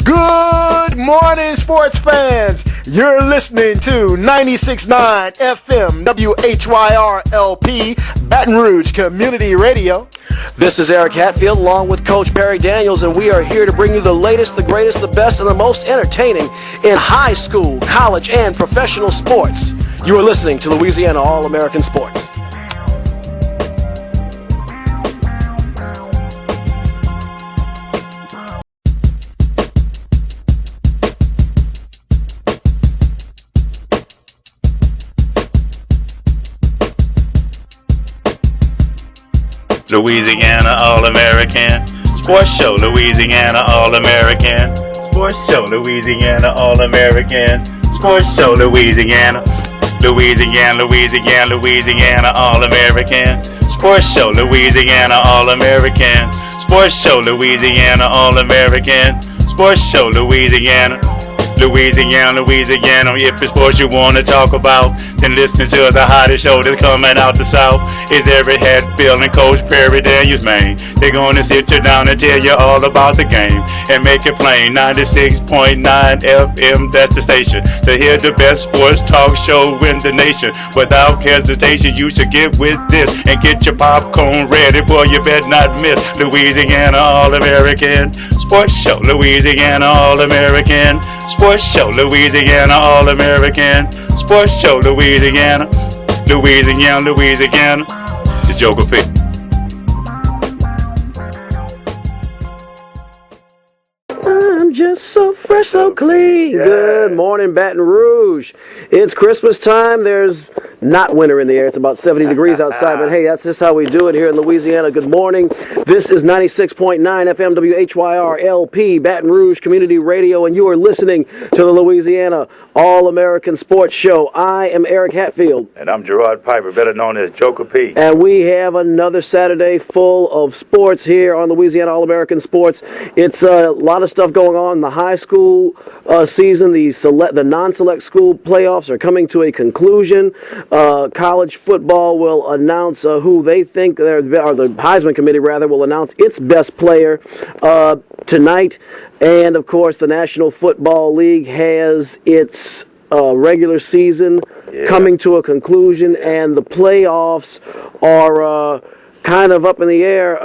Good morning, sports fans. You're listening to 96.9 FM WHYR-LP Baton Rouge Community Radio. This is Eric Hatfield along with Coach Perry Daniels, and we are here to bring you the latest, the greatest, the best, and the most entertaining in high school, college, and professional sports. You are listening to Louisiana All-American Sports. Louisiana All-American Sports Show. Louisiana All-American Sports Show. Louisiana All-American Sports Show. Louisiana All-American Sports Show. Louisiana All-American Sports Show. Louisiana All-American Sports Show. Louisiana. If it's sports you want to talk about, then listen to the hottest show that's coming out the South. It's Eric Hatfield and Coach Perry Daniels, man. They're going to sit you down and tell you all about the game and make it plain. 96.9 FM, that's the station to hear the best sports talk show in the nation. Without hesitation, you should get with this and get your popcorn ready, boy, you better not miss Louisiana All-American Sports Show. Louisiana All-American Sports Show. Louisiana All-American Sports Show. Louisiana. It's Joker P. I'm just so fresh, so clean. Yeah. Good morning, Baton Rouge. It's Christmas time. There's not winter in the air. It's about 70 degrees outside, but hey, that's just how we do it here in Louisiana. Good morning. This is 96.9 FM WHYR-LP Baton Rouge Community Radio, and you are listening to the Louisiana All-American Sports Show. I am Eric Hatfield. And I'm Gerard Piper, better known as Joker P. And we have another Saturday full of sports here on Louisiana All-American Sports. It's a lot of stuff going on. The high school season, the non-select school playoffs are coming to a conclusion. College football will announce who they think, or the Heisman committee rather, will announce its best player tonight. And of course, the National Football League has its regular season coming to a conclusion, and the playoffs are kind of up in the air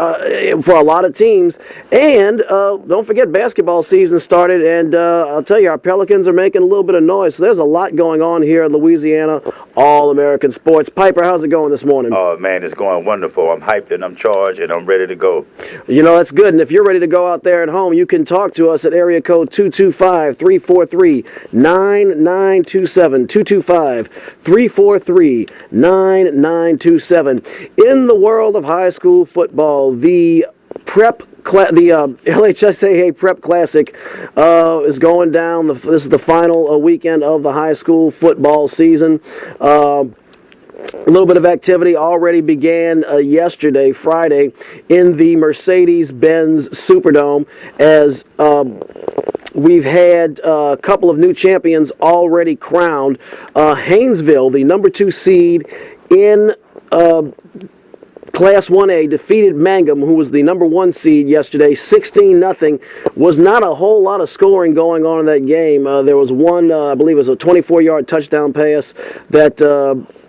for a lot of teams. And don't forget, basketball season started, and I'll tell you, our Pelicans are making a little bit of noise. So there's a lot going on here in Louisiana All-American Sports. Piper, how's it going this morning? Oh, man, it's going wonderful. I'm hyped and I'm charged and I'm ready to go. You know, that's good. And if you're ready to go out there at home, you can talk to us at area code 225-343-9927. 225-343-9927. In the world of high school football, the LHSAA Prep Classic is going down. This is the final weekend of the high school football season. A little bit of activity already began yesterday, Friday, in the Mercedes-Benz Superdome, as we've had a couple of new champions already crowned. Haynesville, the number 2 seed in Class 1A, defeated Mangum, who was the number 1 seed yesterday, 16-0. Was not a whole lot of scoring going on in that game. There was one, I believe it was a 24-yard touchdown pass that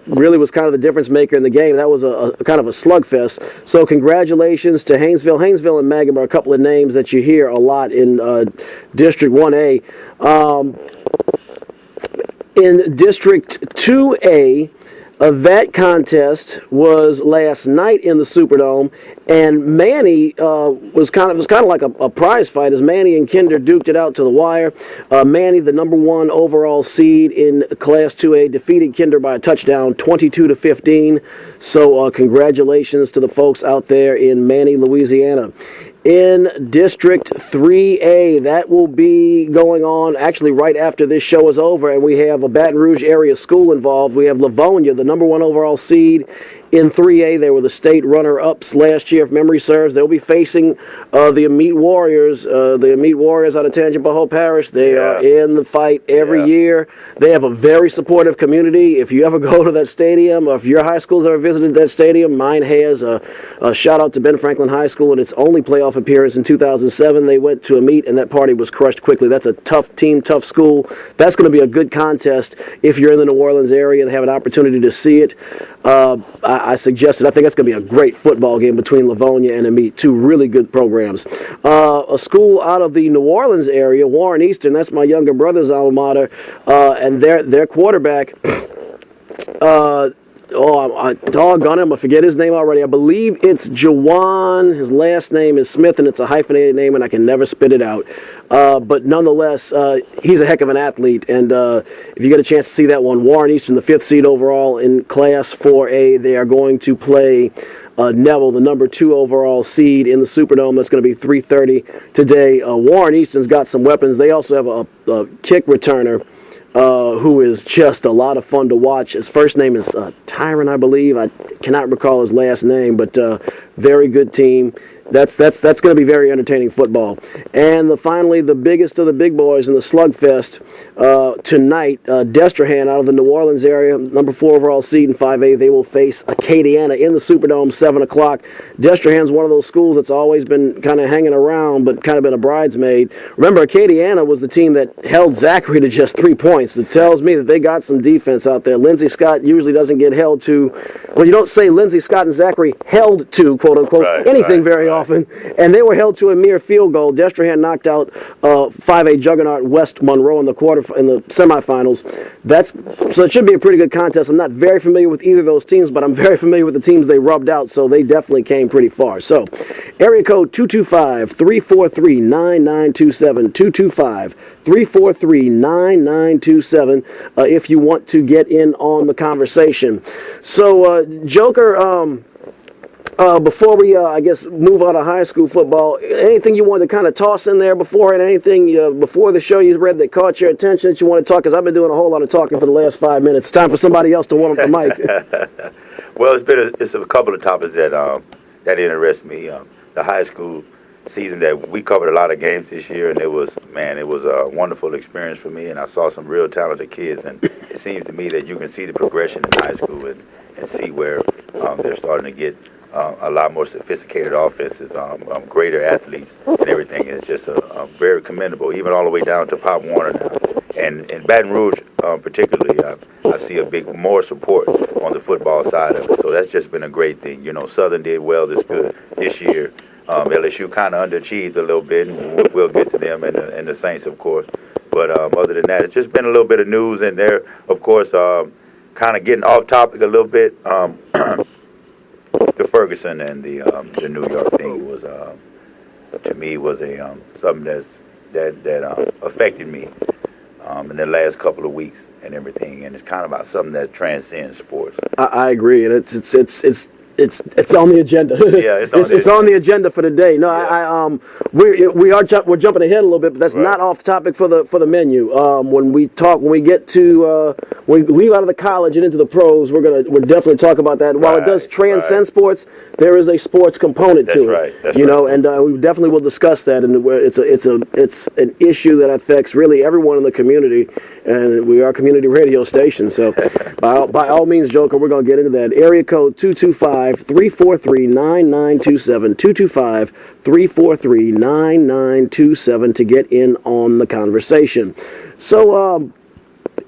really was kind of the difference maker in the game. That was a kind of a slugfest. So congratulations to Haynesville. Haynesville and Mangum are a couple of names that you hear a lot in District 1A. In District 2A, that contest was last night in the Superdome, and Manny was kind of like a prize fight, as Manny and Kinder duked it out to the wire. Manny, the number 1 overall seed in Class 2A, defeated Kinder by a touchdown, 22-15. So congratulations to the folks out there in Manny, Louisiana. In District 3A, that will be going on actually right after this show is over, and we have a Baton Rouge area school involved. We have Livonia, the number 1 overall seed In 3A, they were the state runner-ups last year, if memory serves. They'll be facing the Amite Warriors. The Amite Warriors out of Tangipahoa Parish. They are in the fight every year. They have a very supportive community. If you ever go to that stadium, or if your high school's ever visited that stadium, mine has. A shout-out to Ben Franklin High School in its only playoff appearance in 2007. They went to Amite, and that party was crushed quickly. That's a tough team, tough school. That's going to be a good contest if you're in the New Orleans area and have an opportunity to see it. I suggested, I think that's going to be a great football game between Livonia and Amite, two really good programs. A school out of the New Orleans area, Warren Eastern, that's my younger brother's alma mater, and their quarterback, doggone him, I forget his name already. I believe it's Jawan. His last name is Smith, and it's a hyphenated name, and I can never spit it out. But nonetheless, he's a heck of an athlete, and if you get a chance to see that one, Warren Eastern, the 5th seed overall in Class 4A, they are going to play Neville, the number 2 overall seed in the Superdome. That's going to be 3:30 today. Warren Eastern's got some weapons. They also have a kick returner who is just a lot of fun to watch. His first name is Tyron, I believe. I cannot recall his last name, but very good team. That's going to be very entertaining football. And finally, the biggest of the big boys in the slugfest tonight, Destrehan out of the New Orleans area, number 4 overall seed in 5A. They will face Acadiana in the Superdome, 7 o'clock. Destrehan's one of those schools that's always been kind of hanging around, but kind of been a bridesmaid. Remember, Acadiana was the team that held Zachary to just 3 points. It tells me that they got some defense out there. Lindsey Scott usually doesn't get held to, well, you don't say Lindsey Scott and Zachary held to, quote unquote, anything very often. And they were held to a mere field goal. Destrehan knocked out 5A juggernaut West Monroe in the semifinals. So it should be a pretty good contest. I'm not very familiar with either of those teams, but I'm very familiar with the teams they rubbed out, so they definitely came pretty far. So, area code 225-343-9927, 225-343-9927 if you want to get in on the conversation. So, Joker, before we, I guess, move on to high school football, anything you wanted to kind of toss in there before, and anything before the show you read that caught your attention that you want to talk? Because I've been doing a whole lot of talking for the last 5 minutes. It's time for somebody else to warm up the mic. Well, it's a couple of topics that interest me. The high school season, that we covered a lot of games this year, and it was a wonderful experience for me, and I saw some real talented kids, and it seems to me that you can see the progression in high school and see where they're starting to get a lot more sophisticated offenses, greater athletes, and everything. It's just very commendable, even all the way down to Pop Warner now. And in Baton Rouge, particularly, I see more support on the football side of it. So that's just been a great thing. You know, Southern did well this year. LSU kind of underachieved a little bit, and we'll get to them and the Saints, of course. But other than that, it's just been a little bit of news in there. Of course, kind of getting off topic a little bit. The Ferguson and the New York thing was, to me, was something that affected me in the last couple of weeks and everything, and it's kind of about something that transcends sports. I agree, and it's on the agenda. Yeah, it's on the agenda for the day. No, yeah. We're jumping ahead a little bit, but that's not off the topic for the menu. When we leave out of the college and into the pros, we'll definitely talk about that. While it does transcend sports, there is a sports component to it. That's right. And we definitely will discuss that. And it's an issue that affects really everyone in the community, and we are a community radio station. So by all means, Joker, we're going to get into that. Area code 225-343-9927, 225-343-9927 to get in on the conversation. So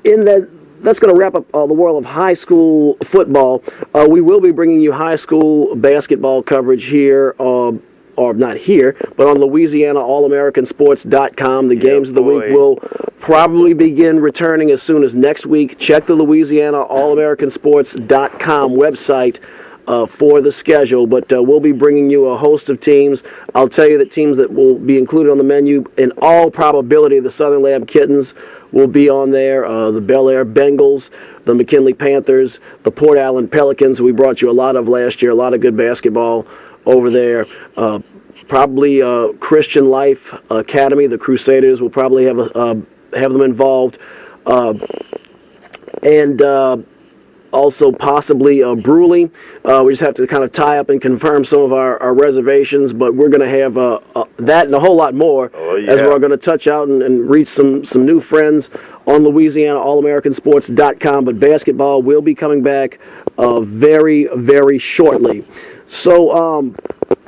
that's going to wrap up the world of high school football. We will be bringing you high school basketball coverage here, or not here, but on LouisianaAllAmericanSports.com. The games of the week will probably begin returning as soon as next week. Check the LouisianaAllAmericanSports.com website for the schedule, but we'll be bringing you a host of teams. I'll tell you that teams that will be included on the menu, in all probability, the Southern Lab Kittens will be on there, the Bel Air Bengals, the McKinley Panthers, the Port Allen Pelicans, we brought you a lot of last year, a lot of good basketball over there. Probably Christian Life Academy, the Crusaders will probably have them involved. And also possibly Bruley. We just have to kind of tie up and confirm some of our reservations, but we're going to have that and a whole lot more as we're going to touch out and reach some new friends on Louisiana, allamericansports.com. But basketball will be coming back very, very shortly. So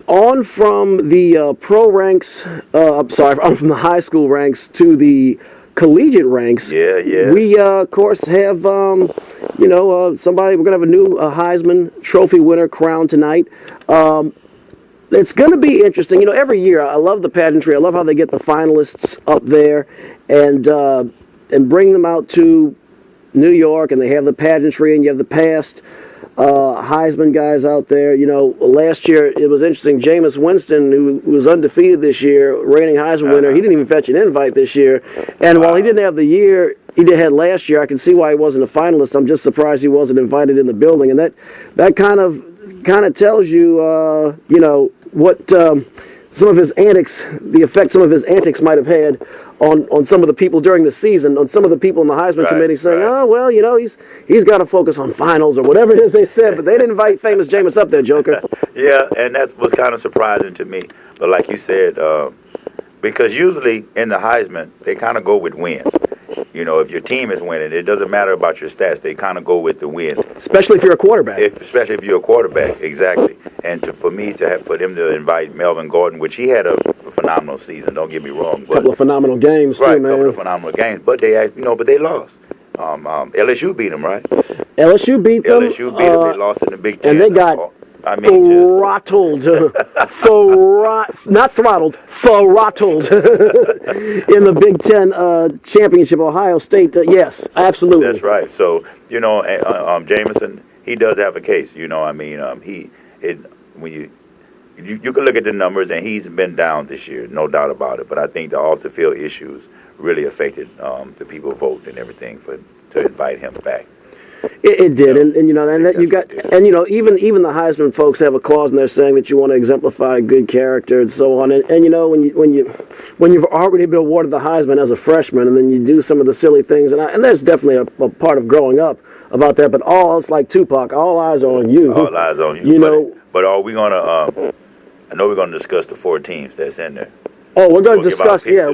on from the pro ranks, on from the high school ranks to the collegiate ranks. We, of course, have, somebody, we're going to have a new Heisman Trophy winner crowned tonight. It's going to be interesting. You know, every year, I love the pageantry. I love how they get the finalists up there and bring them out to New York, and they have the pageantry, and you have the past Heisman guys out there. You know, last year it was interesting. Jameis Winston, who was undefeated this year, reigning Heisman winner, he didn't even fetch an invite this year. And while he didn't have the year he had last year, I can see why he wasn't a finalist. I'm just surprised he wasn't invited in the building. And that kind of tells you, what some of his antics, the effect some of his antics might have had on some of the people during the season, on some of the people in the Heisman committee saying, oh, well, he's got to focus on finals or whatever it is they said, but they didn't invite famous Jameis up there, Joker. Yeah, and that was kind of surprising to me. But like you said, because usually in the Heisman, they kind of go with wins. You know, if your team is winning, it doesn't matter about your stats. They kind of go with the win. Especially if you're a quarterback. Especially if you're a quarterback, exactly. And for them to invite Melvin Gordon, which he had a phenomenal season. Don't get me wrong. A couple of phenomenal games too, man. A couple of phenomenal games, but they lost. LSU beat them, right? LSU beat them. They lost in the Big Ten. And they got throttled, not throttled, throttled in the Big Ten championship. Ohio State, yes, absolutely. That's right. So Jameson, he does have a case. When you can look at the numbers, and he's been down this year, no doubt about it. But I think the off the field issues really affected the people vote and everything to invite him back. It did, and that you got, and even the Heisman folks have a clause in there saying that you want to exemplify good character and so on. And when you've already been awarded the Heisman as a freshman, and then you do some of the silly things, and that's definitely a part of growing up about that. But it's like Tupac, all eyes are on you. All eyes on you. But are we gonna? I know we're gonna discuss the 4 teams that's in there. Oh, we're going to discuss. Yeah,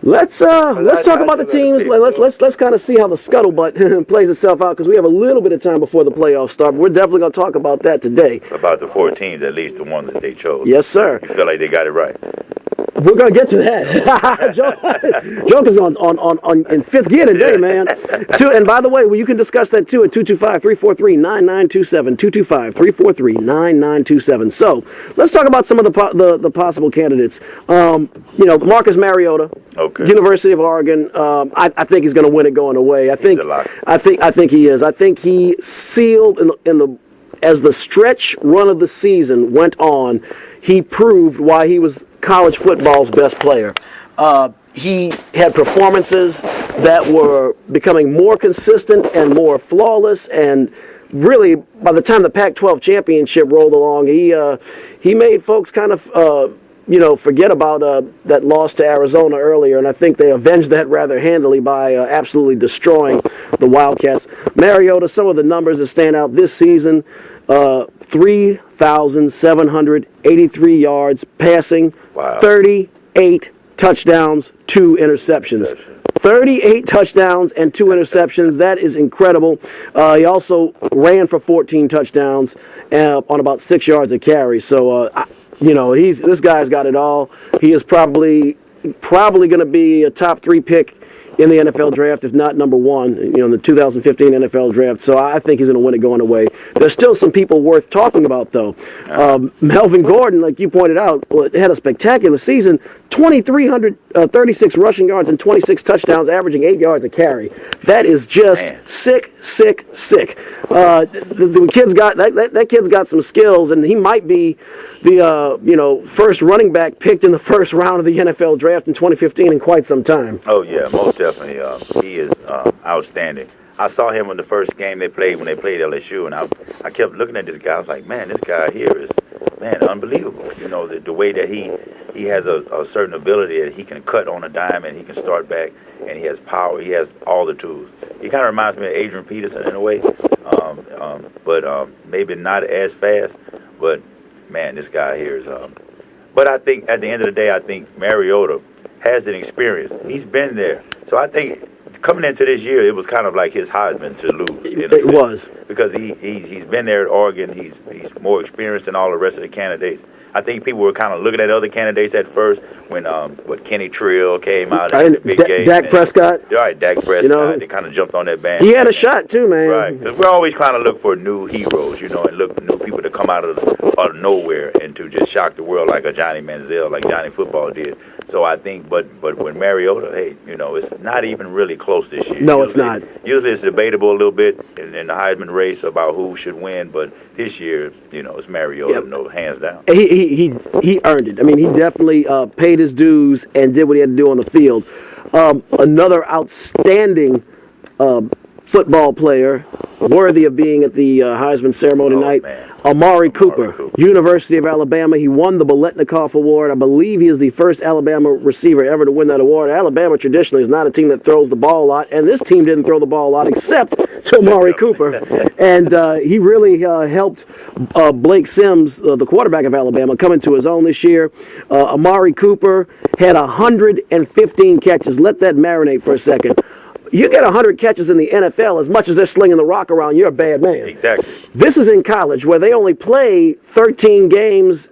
Let's talk about the teams. Let's kind of see how the scuttlebutt plays itself out, because we have a little bit of time before the playoffs start. But we're definitely going to talk about that today. About the 4 teams, at least the ones that they chose. Yes, sir. You feel like they got it right? We're going to get to that. Joker's on in 5th gear today, man. And by the way, you can discuss that too at 225-343-9927. 225-343-9927. So let's talk about some of the possible candidates. Marcus Mariota, University of Oregon. I think he's going to win it going away. I think he is. I think he sealed as the stretch run of the season went on, he proved why he was college football's best player. He had performances that were becoming more consistent and more flawless, and really, by the time the Pac-12 championship rolled along, he made folks kind of forget about that loss to Arizona earlier, and I think they avenged that rather handily by absolutely destroying the Wildcats. Mariota, some of the numbers that stand out this season: 3,783 yards passing, 38 touchdowns, 2 interceptions. 38 touchdowns and 2 interceptions. That is incredible. He also ran for 14 touchdowns on about 6 yards a carry. So, this guy's got it all. He is probably going to be a top 3 pick in the NFL draft, if not number 1, in the 2015 NFL draft. So I think he's going to win it going away. There's still some people worth talking about, though. Melvin Gordon, like you pointed out, had a spectacular season. 2,336 rushing yards and 26 touchdowns, averaging 8 yards a carry. That is just sick. The kid's got that kid's got some skills, and he might be the first running back picked in the first round of the NFL draft in 2015 in quite some time. Oh yeah, most definitely. He is outstanding. I saw him in the first game they played when they played LSU, and I kept looking at this guy. I was like, man, this guy here is unbelievable. The way that he he has a certain ability that he can cut on a dime and he can start back, and he has power. He has all the tools. He kind of reminds me of Adrian Peterson in a way, but maybe not as fast. But man, this guy here is. But I think at the end of the day, I think Mariota has an experience. He's been there, so I think coming into this year, it was kind of like his Heisman to lose. It was because he's been there at Oregon. He's more experienced than all the rest of the candidates. I think people were kind of looking at other candidates at first when Kenny Trill came out in the big game. Dak Prescott. Right, Dak Prescott. You know, they kind of jumped on that band. He had a shot too, man. Right, because we're always trying to look for new heroes, and look new people to come out of nowhere and to just shock the world like a Johnny Manziel, like Johnny Football did. So I think, but when Mariota, hey, it's not even really close this year. No, it's not. Usually it's debatable a little bit in the Heisman race about who should win, but this year, it's Mariota, hands down. He earned it. I mean, he definitely paid his dues and did what he had to do on the field. Another outstanding football player, worthy of being at the Heisman ceremony night, man. Amari Cooper, University of Alabama. He won the Biletnikoff Award. I believe he is the first Alabama receiver ever to win that award. Alabama traditionally is not a team that throws the ball a lot, and this team didn't throw the ball a lot except to Amari Cooper. And he really helped Blake Sims, the quarterback of Alabama, come into his own this year. Amari Cooper had 115 catches. Let that marinate for a second. You get 100 catches in the NFL, as much as they're slinging the rock around, you're a bad man. Exactly. This is in college, where they only play 13 games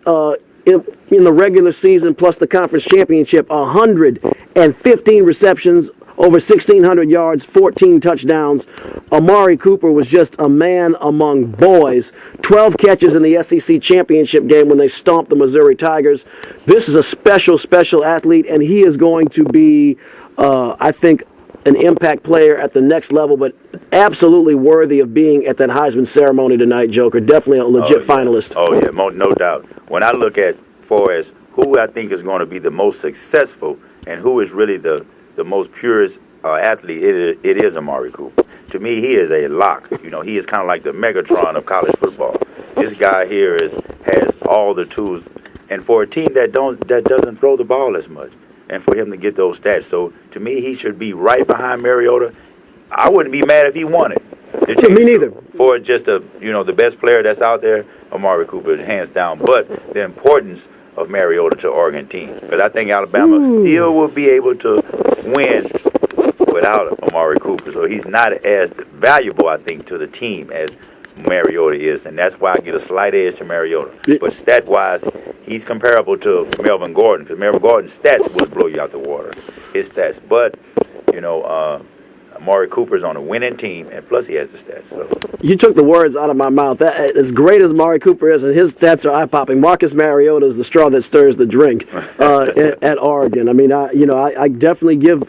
in the regular season, plus the conference championship. 115 receptions, over 1,600 yards, 14 touchdowns. Amari Cooper was just a man among boys. 12 catches in the SEC championship game when they stomped the Missouri Tigers. This is a special, special athlete, and he is going to be, I think, an impact player at the next level, but absolutely worthy of being at that Heisman ceremony tonight, Joker. Definitely a legit finalist. Oh, yeah, no doubt. When I look at far as who I think is going to be the most successful and who is really the most purest athlete, it is Amari Cooper. To me, he is a lock. He is kind of like the Megatron of college football. This guy here has all the tools, and for a team that doesn't throw the ball as much, and for him to get those stats. So, to me, he should be right behind Mariota. I wouldn't be mad if he won it. Me neither. For just the best player that's out there, Amari Cooper, hands down. But the importance of Mariota to Oregon team, because I think Alabama still will be able to win without Amari Cooper. So he's not as valuable, I think, to the team as Mariota is, and that's why I get a slight edge to Mariota. But stat-wise, he's comparable to Melvin Gordon, because Melvin Gordon's stats will blow you out the water, his stats. But, Amari Cooper's on a winning team, and plus he has the stats. So you took the words out of my mouth. As great as Amari Cooper is, and his stats are eye-popping, Marcus Mariota is the straw that stirs the drink at Oregon. I mean, I definitely give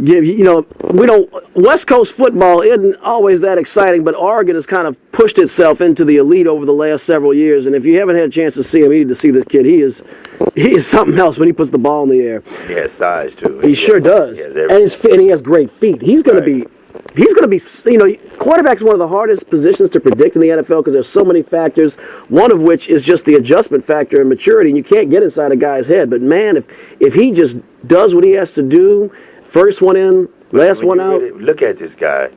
we don't. West Coast football isn't always that exciting, but Oregon has kind of pushed itself into the elite over the last several years. And if you haven't had a chance to see him, you need to see this kid. He is something else when he puts the ball in the air. He has size too. He sure does, and he has great feet. He's going to be. Quarterback's one of the hardest positions to predict in the NFL because there's so many factors, one of which is just the adjustment factor and maturity, and you can't get inside a guy's head. But, man, if he just does what he has to do, first one in, last one out. Really look at this guy.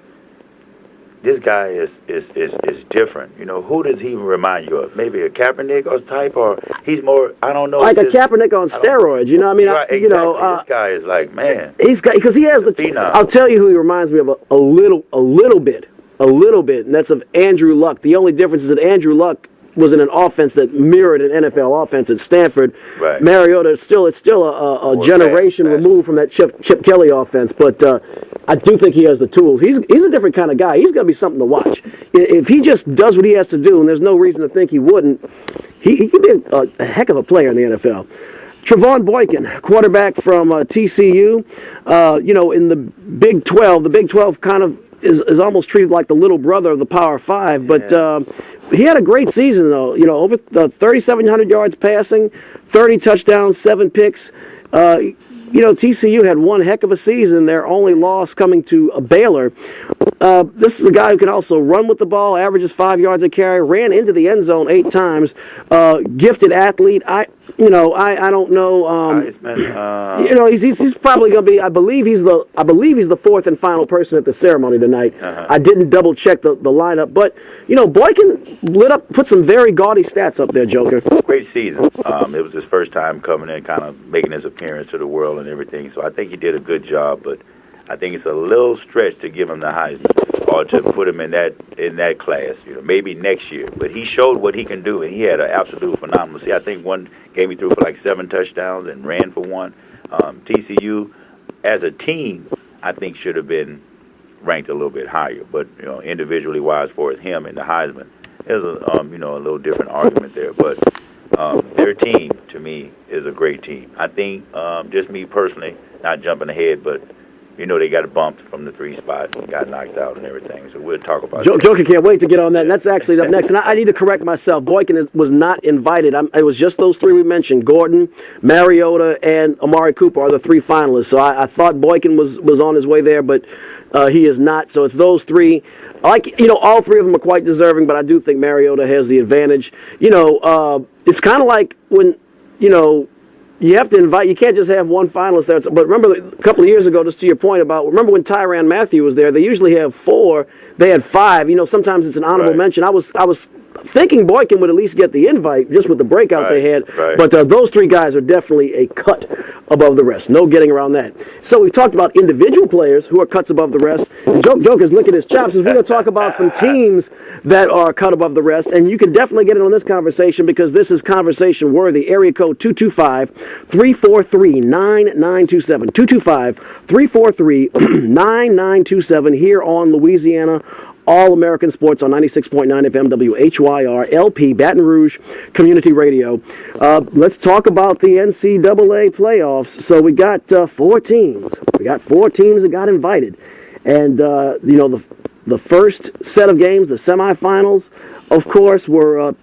This guy is different. Who does he remind you of? Maybe a Kaepernick or type, or he's more, I don't know. Like a Kaepernick on steroids, I mean? Right, exactly. This guy is like, man. Because he has the phenom. I'll tell you who he reminds me of a little bit, and that's of Andrew Luck. The only difference is that Andrew Luck was in an offense that mirrored an NFL offense at Stanford. Right. Mariota, it's still a generation removed from that Chip Kelly offense, but I do think he has the tools. He's a different kind of guy. He's going to be something to watch. If he just does what he has to do, and there's no reason to think he wouldn't, he could be a heck of a player in the NFL. Trevon Boykin, quarterback from TCU, in the Big 12. The Big 12 kind of is almost treated like the little brother of the Power 5, but he had a great season, though. Over 3,700 yards passing, 30 touchdowns, 7 picks. TCU had one heck of a season. Their only loss coming to Baylor. This is a guy who can also run with the ball, averages 5 yards a carry, ran into the end zone 8 times. Gifted athlete. I don't know. Heisman, He's probably going to be. I believe he's the fourth and final person at the ceremony tonight. I didn't double check the lineup, but Boykin put some very gaudy stats up there, Joker. great season. It was his first time coming in, kind of making his appearance to the world and everything. So I think he did a good job, but I think it's a little stretch to give him the Heisman or to put him in that class. Maybe next year. But he showed what he can do, and he had an absolute phenomenal. I think one game he threw for like 7 touchdowns and ran for 1. TCU, as a team, I think should have been ranked a little bit higher. But individually wise, for him and the Heisman, there's a little different argument there. But their team, to me, is a great team. I think, just me personally, not jumping ahead, but they got bumped from the 3 spot and got knocked out and everything. So we'll talk about that. Joker can't wait to get on that. And that's actually up next. And I need to correct myself. Boykin was not invited. It was just those 3 we mentioned. Gordon, Mariota, and Amari Cooper are the 3 finalists. So I thought Boykin was on his way there, but he is not. So it's those 3. All 3 of them are quite deserving, but I do think Mariota has the advantage. It's kind of like when, you have to invite. You can't just have one finalist there. But remember, a couple of years ago, just to your point remember when Tyrann Mathieu was there? They usually have 4. They had 5. Sometimes it's an honorable mention. I was thinking Boykin would at least get the invite just with the breakout they had. Right. But those 3 guys are definitely a cut above the rest. No getting around that. So we've talked about individual players who are cuts above the rest. And Joker's licking his chops. We're going to talk about some teams that are cut above the rest. And you can definitely get in on this conversation because this is conversation worthy. Area code 225-343-9927. 225-343-9927 here on Louisiana All-American Sports on 96.9 FM WHYR-LP, Baton Rouge Community Radio. Let's talk about the NCAA playoffs. So we got 4 teams. We got 4 teams that got invited. And, the first set of games, the semifinals, of course, were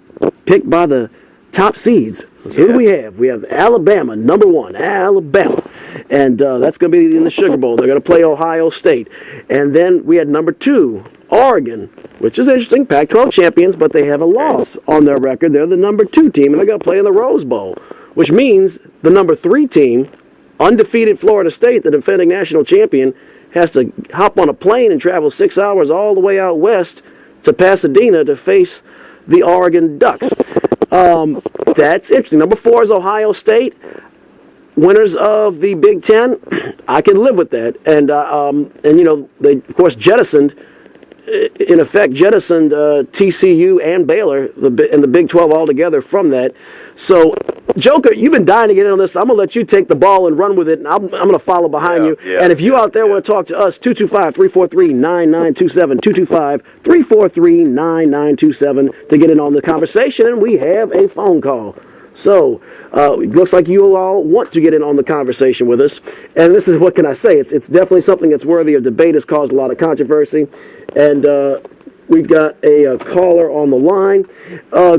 picked by the top seeds. So who do we have? We have Alabama, number 1, Alabama. And that's going to be in the Sugar Bowl. They're going to play Ohio State. And then we had number 2, Oregon, which is interesting, Pac-12 champions, but they have a loss on their record. They're the number 2 team, and they're going to play in the Rose Bowl, which means the number 3 team, undefeated Florida State, the defending national champion, has to hop on a plane and travel 6 hours all the way out west to Pasadena to face the Oregon Ducks. That's interesting. Number 4 is Ohio State. Winners of the Big Ten, I can live with that. And they, of course, jettisoned TCU and Baylor and the Big 12 altogether from that. So, Joker, you've been dying to get in on this. So I'm going to let you take the ball and run with it, and I'm going to follow behind you. And if you out there want to talk to us, 225-343-9927, 225-343-9927 to get in on the conversation, and we have a phone call. So, it looks like you all want to get in on the conversation with us. And this is, what can I say? It's definitely something that's worthy of debate. It's caused a lot of controversy. And we've got a caller on the line.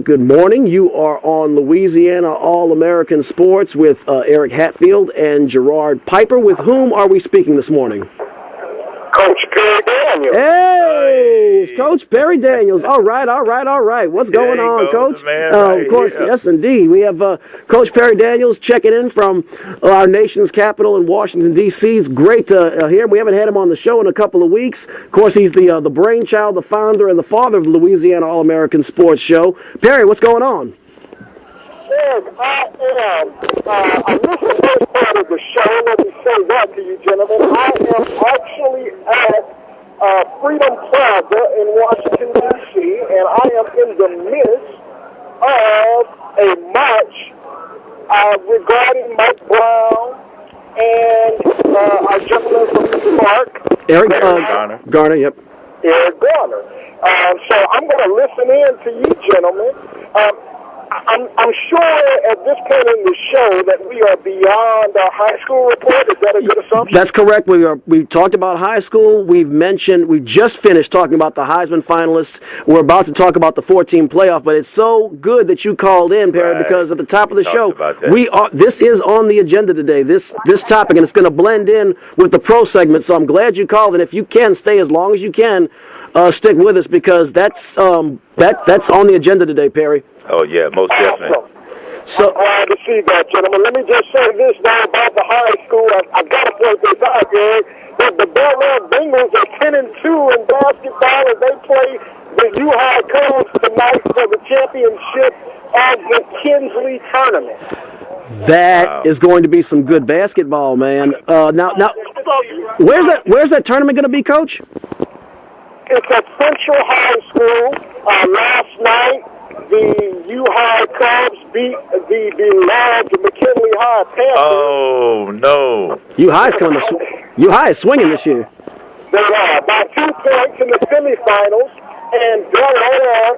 Good morning. You are on Louisiana All-American Sports with Eric Hatfield and Gerard Piper. With whom are we speaking this morning? Coach Perry Daniels. Hey, it's Coach Perry Daniels. All right. What's going on, Coach? Of course, yes, indeed. We have Coach Perry Daniels checking in from our nation's capital in Washington, D.C. It's great to hear him. We haven't had him on the show in a couple of weeks. Of course, he's the brainchild, the founder, and the father of the Louisiana All-American Sports Show. Perry, what's going on? Yes, I am. I missed the first part of the show. Let me say that to you, gentlemen. I am actually at Freedom Plaza in Washington, D.C., and I am in the midst of a march regarding Mike Brown and our gentleman from New York. Eric Garner, yep. Eric Garner. So I'm going to listen in to you, gentlemen. I'm sure at this point in the show that we are beyond our high school report. Is that a good assumption? That's correct. We've talked about high school. We just finished talking about the Heisman finalists. We're about to talk about the 14 playoff, but it's so good that you called in, Perry, because at the top of the show, this is on the agenda today, this topic, and it's going to blend in with the pro segment, so I'm glad you called, and if you can, stay as long as you can, stick with us, because that's on the agenda today, Perry. Oh, yeah, most definitely. So, I'm glad to see that, gentlemen. Let me just say this now about the high school. I've got to point this out, Greg, that the Bel Air Bengals are 10-2 in basketball, and they play the WHYR Cubs tonight for the championship of the Kinsley tournament. That is going to be some good basketball, man. Now, where's that tournament going to be, Coach? It's at Central High School. Last night, the WHYR Cubs beat the beloved McKinley High Panthers. Oh, no. WHYR is swinging this year. They are by 2 points in the semifinals, and Bel Air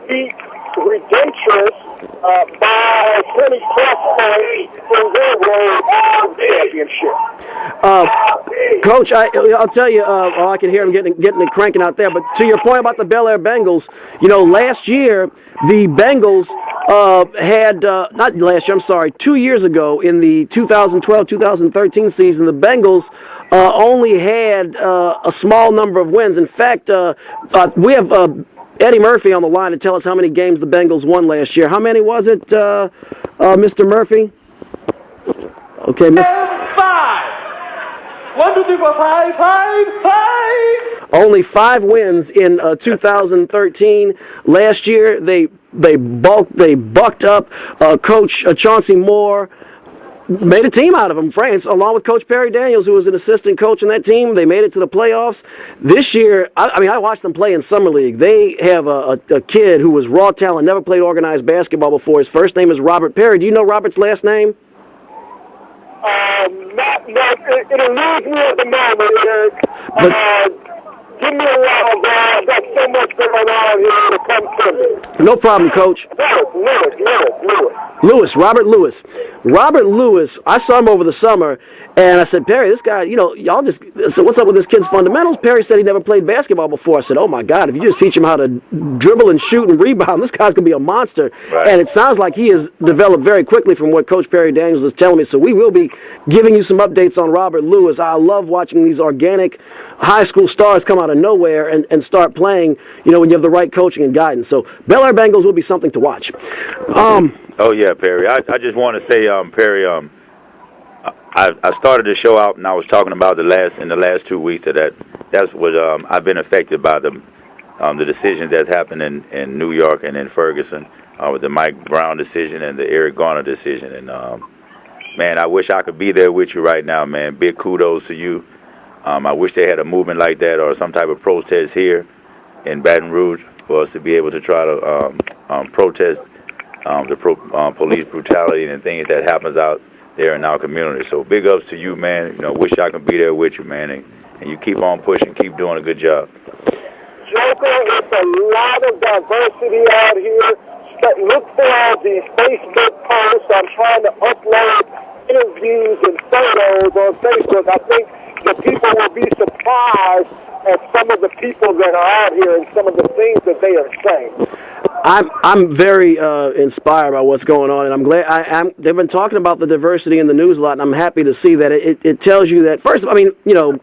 beat Redemptress by 20-plus points in their road championship. Coach, I'll tell you, I can hear him getting it cranking out there. But to your point about the Bel Air Bengals, last year the Bengals had not last year. I'm sorry, 2 years ago in the 2012-2013 season, the Bengals only had a small number of wins. In fact, we have Eddie Murphy on the line to tell us how many games the Bengals won last year. How many was it, Mr. Murphy? Okay, Mr. 5. 1, 2, 3, 4, 5. Only 5 wins in 2013. Last year, they bucked up. Coach Chauncey Moore made a team out of them, France, along with Coach Perry Daniels, who was an assistant coach on that team. They made it to the playoffs. This year, I watched them play in Summer League. They have a kid who was raw talent, never played organized basketball before. His first name is Robert Perry. Do you know Robert's last name? It eludes me at the moment, Eric. Give me a while, guys. I've got so much going on here when it comes to me. No problem, Coach. Lewis, Robert Lewis. Robert Lewis, I saw him over the summer, and I said, Perry, this guy, y'all just, so what's up with this kid's fundamentals? Perry said he never played basketball before. I said, oh my God, if you just teach him how to dribble and shoot and rebound, this guy's going to be a monster. Right. And it sounds like he has developed very quickly from what Coach Perry Daniels is telling me. So we will be giving you some updates on Robert Lewis. I love watching these organic high school stars come out of nowhere and start playing, when you have the right coaching and guidance. So Bel Air Bengals will be something to watch. Oh, yeah, Perry. I just want to say, Perry, I started the show out, and I was talking about in the last 2 weeks that's what I've been affected by the decisions that happened in New York and in Ferguson with the Mike Brown decision and the Eric Garner decision. And, man, I wish I could be there with you right now, man. Big kudos to you. I wish they had a movement like that or some type of protest here in Baton Rouge for us to be able to try to protest the police brutality and things that happens out there in our community. So big ups to you, man. Wish I could be there with you, man. And you keep on pushing, keep doing a good job. Joker, it's a lot of diversity out here. Look for all these Facebook posts. I'm trying to upload interviews and photos on Facebook. I think the people will be surprised at some of the people that are out here and some of the things that they are saying. I'm very inspired by what's going on, and I'm glad. They've been talking about the diversity in the news a lot, and I'm happy to see that. It tells you that, first, when you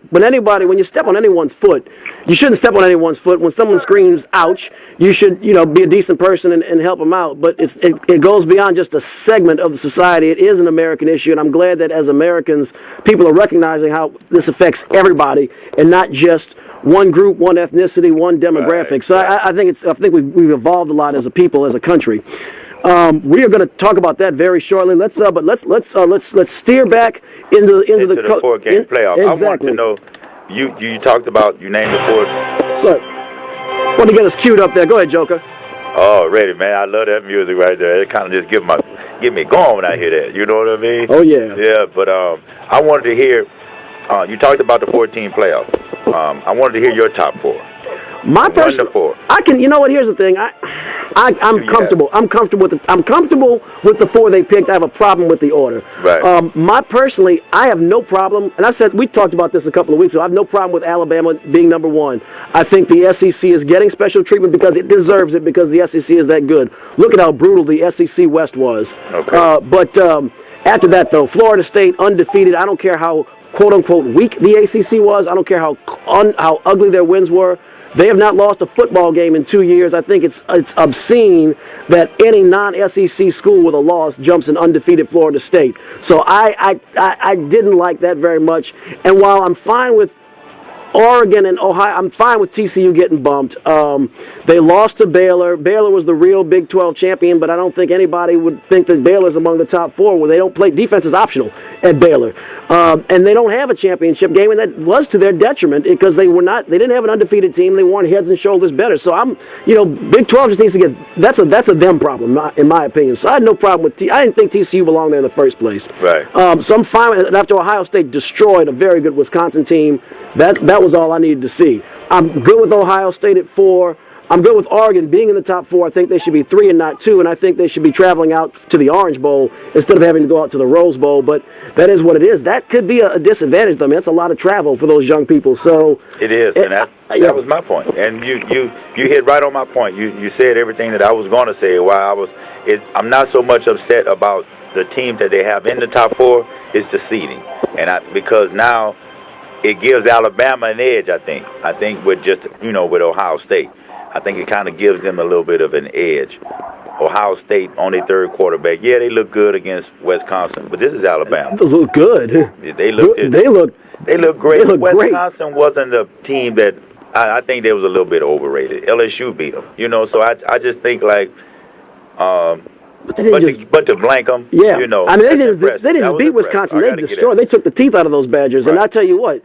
step on anyone's foot, you shouldn't step on anyone's foot. When someone screams, ouch, you should, be a decent person and help them out. But it goes beyond just a segment of the society. It is an American issue, and I'm glad that as Americans, people are recognizing how this affects everybody and not just one group, one ethnicity, one demographic. Right. So I think we've evolved a lot as a people, as a country. We are going to talk about that very shortly. Let's steer back into the 4-game playoff. Exactly. I want to know, you talked about, you named the 4. So, want to get us queued up there. Go ahead, Joker. Oh, ready, man. I love that music right there. It kind of just get me going when I hear that. You know what I mean? Oh, yeah. Yeah, but I wanted to hear, you talked about the 14 playoff. I wanted to hear your top 4. My person, 1-4. I can. You know what? Here's the thing. I'm comfortable. I'm comfortable with the 4 they picked. I have a problem with the order. Right. Personally, I have no problem. And I said we talked about this a couple of weeks ago. I have no problem with Alabama being number 1. I think the SEC is getting special treatment because it deserves it because the SEC is that good. Look at how brutal the SEC West was. Okay. But after that, though, Florida State undefeated. I don't care how quote-unquote weak the ACC was. I don't care how ugly their wins were. They have not lost a football game in 2 years. I think it's obscene that any non-SEC school with a loss jumps an undefeated Florida State. So I didn't like that very much. And while I'm fine with Oregon and Ohio, I'm fine with TCU getting bumped. They lost to Baylor. Baylor was the real Big 12 champion, but I don't think anybody would think that Baylor's among the top 4 where they don't play. Defense is optional at Baylor. And they don't have a championship game, and that was to their detriment because they didn't have an undefeated team. They weren't heads and shoulders better. So Big 12 just needs to get, that's a them problem, in my opinion. So I had no problem with I didn't think TCU belonged there in the first place. Right. So I'm fine with it. After Ohio State destroyed a very good Wisconsin team, that was all I needed to see. I'm good with Ohio State at 4. I'm good with Oregon being in the top 4. I think they should be 3 and not 2, and I think they should be traveling out to the Orange Bowl instead of having to go out to the Rose Bowl. But that is what it is. That could be a disadvantage, though. I mean, that's a lot of travel for those young people. So it is, and that was my point. And you hit right on my point. You said everything that I was going to say. While I'm not so much upset about the team that they have in the top 4. It's the seeding, because now it gives Alabama an edge, I think. I think with Ohio State. I think it kind of gives them a little bit of an edge. Ohio State on their 3rd quarterback. Yeah, they look good against Wisconsin, but this is Alabama. They look good. They look great. Wisconsin great. Wasn't the team that I think they was a little bit overrated. LSU beat them, so I just think like but to blank them, yeah. I mean, they didn't just beat Wisconsin. They destroyed. They took the teeth out of those Badgers. Right. And I tell you what,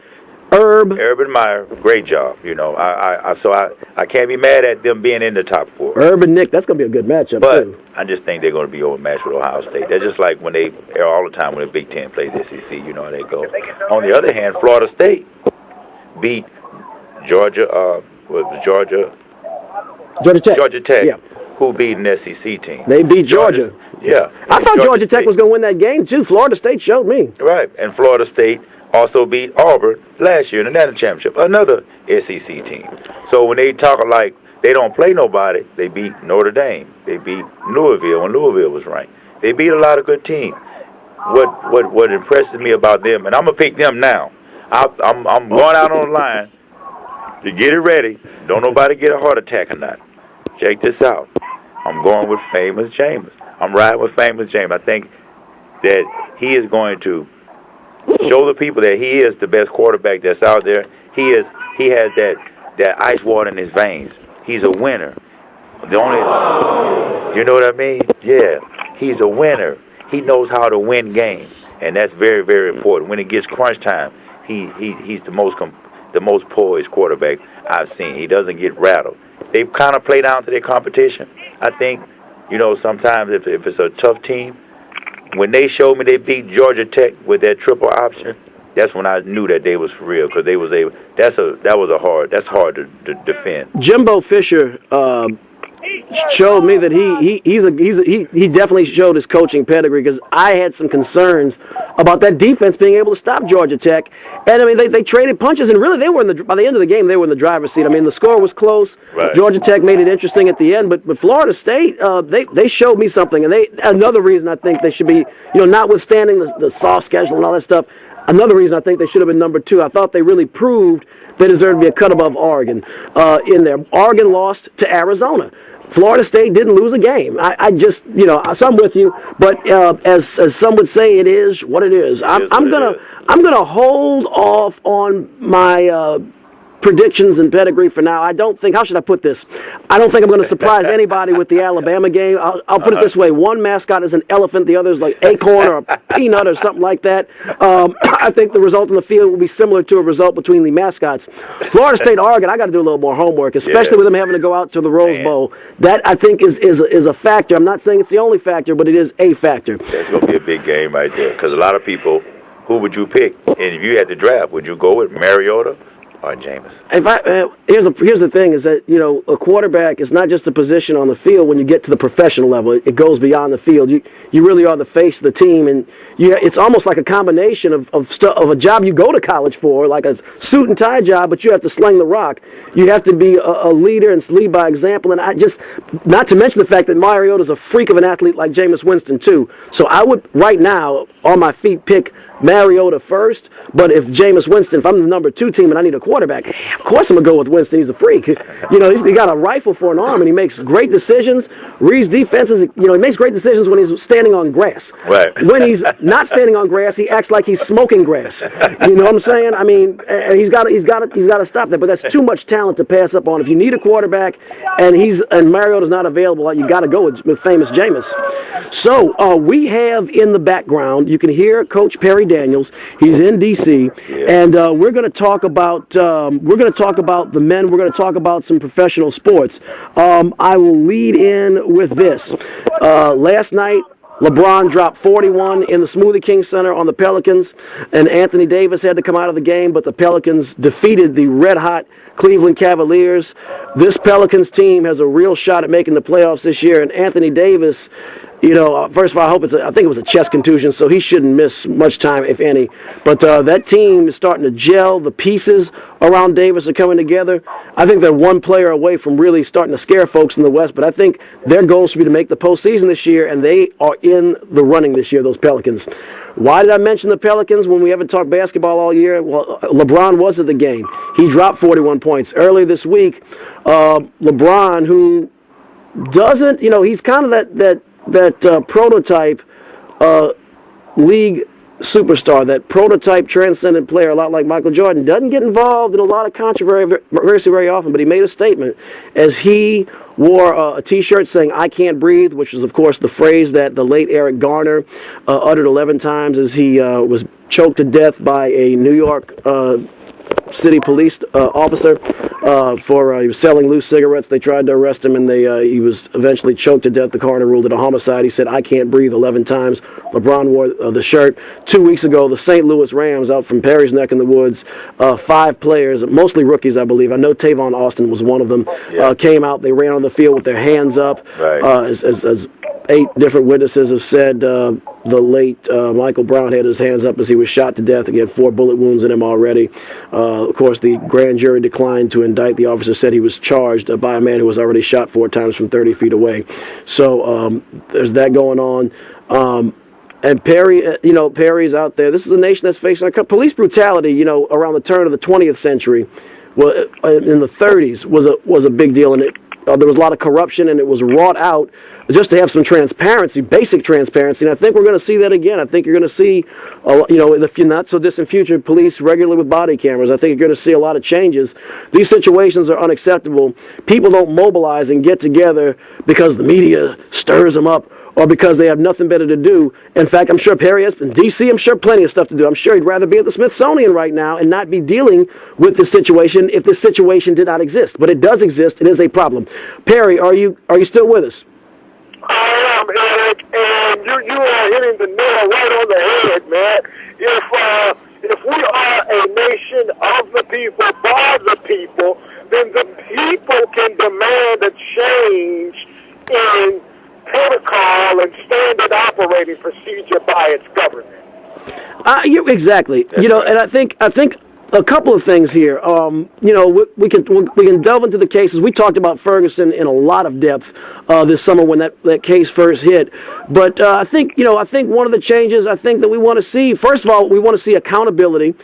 Urban Meyer, great job. I can't be mad at them being in the top 4. Urban Nick, that's going to be a good matchup too. I just think they're going to be overmatched with Ohio State. They're just like when all the time when the Big Ten plays the SEC. You know how they go. On the other hand, Florida State beat Georgia. Georgia Tech. Georgia Tech. Yeah. Who beat an SEC team? They beat Georgia. Yeah. I thought Georgia Tech was going to win that game, too. Florida State showed me. Right. And Florida State also beat Auburn last year in the national championship, another SEC team. So when they talk like they don't play nobody, they beat Notre Dame. They beat Louisville when Louisville was ranked. They beat a lot of good teams. What impresses me about them, and I'm going to pick them now. I'm going out on the line to get it ready. Don't nobody get a heart attack or not. Check this out. I'm going with Famous Jameis. I'm riding with Famous Jameis. I think that he is going to show the people that he is the best quarterback that's out there. He has that ice water in his veins. He's a winner. You know what I mean? Yeah. He's a winner. He knows how to win games, and that's very, very important. When it gets crunch time, he's the most poised quarterback I've seen. He doesn't get rattled. They kind of play down to their competition. I think, sometimes if it's a tough team, when they showed me they beat Georgia Tech with that triple option, that's when I knew that they was for real because they was able. That's hard to defend. Jimbo Fisher showed me that he definitely showed his coaching pedigree because I had some concerns about that defense being able to stop Georgia Tech, and I mean they traded punches and really they were by the end of the game they were in the driver's seat. I mean the score was close. Right. Georgia Tech made it interesting at the end, but Florida State they showed me something, and another reason I think they should be notwithstanding the soft schedule and all that stuff. Another reason I think they should have been number 2. I thought they really proved they deserved to be a cut above Oregon in there. Oregon lost to Arizona. Florida State didn't lose a game. I just, so I'm with you. But as some would say, it is what it is. I'm gonna hold off on my predictions and pedigree for now. I don't think, how should I put this? I don't think I'm going to surprise anybody with the Alabama game. I'll put it this way. One mascot is an elephant. The other is like acorn or a peanut or something like that. I think the result in the field will be similar to a result between the mascots. Florida State, Oregon, I got to do a little more homework, especially with them having to go out to the Rose Bowl. That, I think, is a factor. I'm not saying it's the only factor, but it is a factor. That's going to be a big game right there because a lot of people, who would you pick? And if you had to draft, would you go with Mariota or Jameis. Here's the thing is that, a quarterback is not just a position on the field. When you get to the professional level, it goes beyond the field. You really are the face of the team, and it's almost like a combination of a job you go to college for, like a suit and tie job, but you have to sling the rock. You have to be a leader and lead by example, and not to mention the fact that Mariota's a freak of an athlete like Jameis Winston too. So I would right now on my feet pick Mariota first, but if I'm the number 2 team and I need a quarterback, of course I'm going to go with Winston. He's a freak. He got a rifle for an arm, and he makes great decisions. Reads defenses. He makes great decisions when he's standing on grass. Right. When he's not standing on grass, he acts like he's smoking grass. You know what I'm saying? I mean, he's got to stop that. But that's too much talent to pass up on. If you need a quarterback and Mariota's not available, you got to go with famous Jameis. So we have in the background, you can hear Coach Perry Daniels. He's in D.C. And we're going to talk about the men. We're going to talk about some professional sports. I will lead in with this. Last night, LeBron dropped 41 in the Smoothie King Center on the Pelicans, and Anthony Davis had to come out of the game, but the Pelicans defeated the red-hot Cleveland Cavaliers. This Pelicans team has a real shot at making the playoffs this year, and Anthony Davis, first of all, I think it was a chest contusion, so he shouldn't miss much time, if any. But that team is starting to gel. The pieces around Davis are coming together. I think they're one player away from really starting to scare folks in the West, but I think their goal should be to make the postseason this year, and they are in the running this year, those Pelicans. Why did I mention the Pelicans when we haven't talked basketball all year? Well, LeBron was at the game. He dropped 41 points. Earlier this week, LeBron, who doesn't, he's kind of that prototype league superstar, that prototype transcendent player, a lot like Michael Jordan, doesn't get involved in a lot of controversy very often, but he made a statement as he wore a T-shirt saying, "I can't breathe," which is, of course, the phrase that the late Eric Garner uttered 11 times as he was choked to death by a New York city police officer for he was selling loose cigarettes. They tried to arrest him, and he was eventually choked to death. The coroner ruled it a homicide. He said, "I can't breathe," 11 times. LeBron wore the shirt. 2 weeks ago, the St. Louis Rams out from Perry's neck in the woods, 5 players, mostly rookies, I believe. I know Tavon Austin was one of them. Came out. They ran on the field with their hands up. Right. As 8 different witnesses have said, the late Michael Brown had his hands up as he was shot to death. He had 4 bullet wounds in him already. Of course, the grand jury declined to indict. The officer said he was charged by a man who was already shot 4 times from 30 feet away. So there's that going on. And Perry's out there. This is a nation that's facing police brutality, around the turn of the 20th century. Well, in the 30s was a big deal, and there was a lot of corruption, and it was wrought out just to have some transparency, basic transparency. And I think we're going to see that again. I think you're going to see, in the not so distant future, police regularly with body cameras. I think you're going to see a lot of changes. These situations are unacceptable. People don't mobilize and get together because the media stirs them up or because they have nothing better to do. In fact, I'm sure Perry has, in D.C., I'm sure plenty of stuff to do. I'm sure he'd rather be at the Smithsonian right now and not be dealing with this situation if this situation did not exist. But it does exist. It is a problem. Perry, are you still with us? I am, Eric, and you are hitting the nail right on the head, man. If we are a nation of the people, by the people, then the people can demand a change in protocol and standard operating procedure by its government. Exactly. And I think a couple of things here. We can delve into the cases. We talked about Ferguson in a lot of depth this summer when that case first hit. But I think one of the changes I think that we want to see. First of all, we want to see accountability.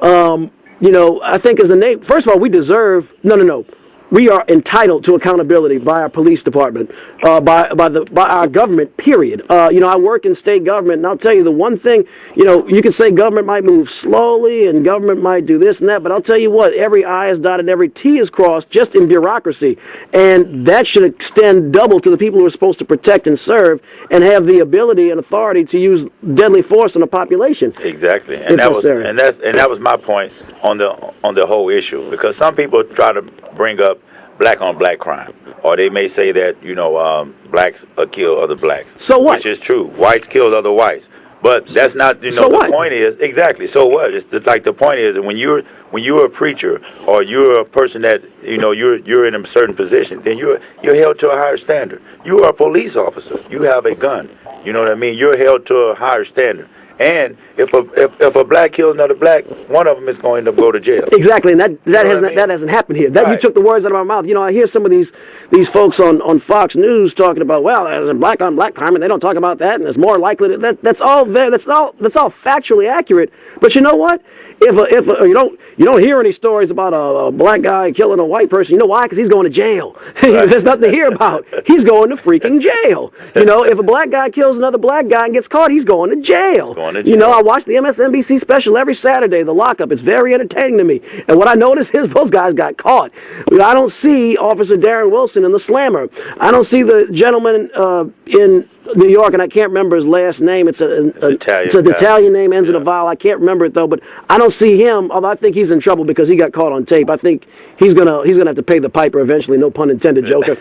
I think as a nation, first of all, we deserve no. We are entitled to accountability by our police department, by our government, period. I work in state government, and I'll tell you the one thing, you can say government might move slowly and government might do this and that, but I'll tell you what, every I is dotted and every T is crossed just in bureaucracy. And that should extend double to the people who are supposed to protect and serve and have the ability and authority to use deadly force on a population. Exactly. And that was my point on the whole issue, because some people try to bring up black on black crime, or they may say that blacks kill other blacks. So what? Which is true. Whites kill other whites. But that's not, you know, So the what? point is, exactly, so what? It's like the point is that when you're a preacher or you're a person that, you know, you're in a certain position, then you're held to a higher standard. You are a police officer. You have a gun. You know what I mean? You're held to a higher standard. And if a black kills another black, one of them is going to go to jail. Exactly, and that I mean? hasn't happened here. That, Right. You took the words out of my mouth. You know, I hear some of these folks on Fox News talking about, well, there's a black on black crime, and they don't talk about that, and it's more likely that's all factually accurate. But you know what? If you don't hear any stories about a black guy killing a white person, you know why? Because he's going to jail. Right. There's nothing to hear about. He's going to freaking jail. You know, if a black guy kills another black guy and gets caught, he's going to jail. You know, I watch the MSNBC special every Saturday, The Lockup. It's very entertaining to me. And what I notice is those guys got caught. I don't see Officer Darren Wilson in the slammer. I don't see the gentleman in New York, and I can't remember his last name. It's an Italian name, ends in a vowel. I can't remember it though, but I don't see him. Although I think he's in trouble because he got caught on tape. I think he's gonna have to pay the piper eventually. No pun intended, Joker.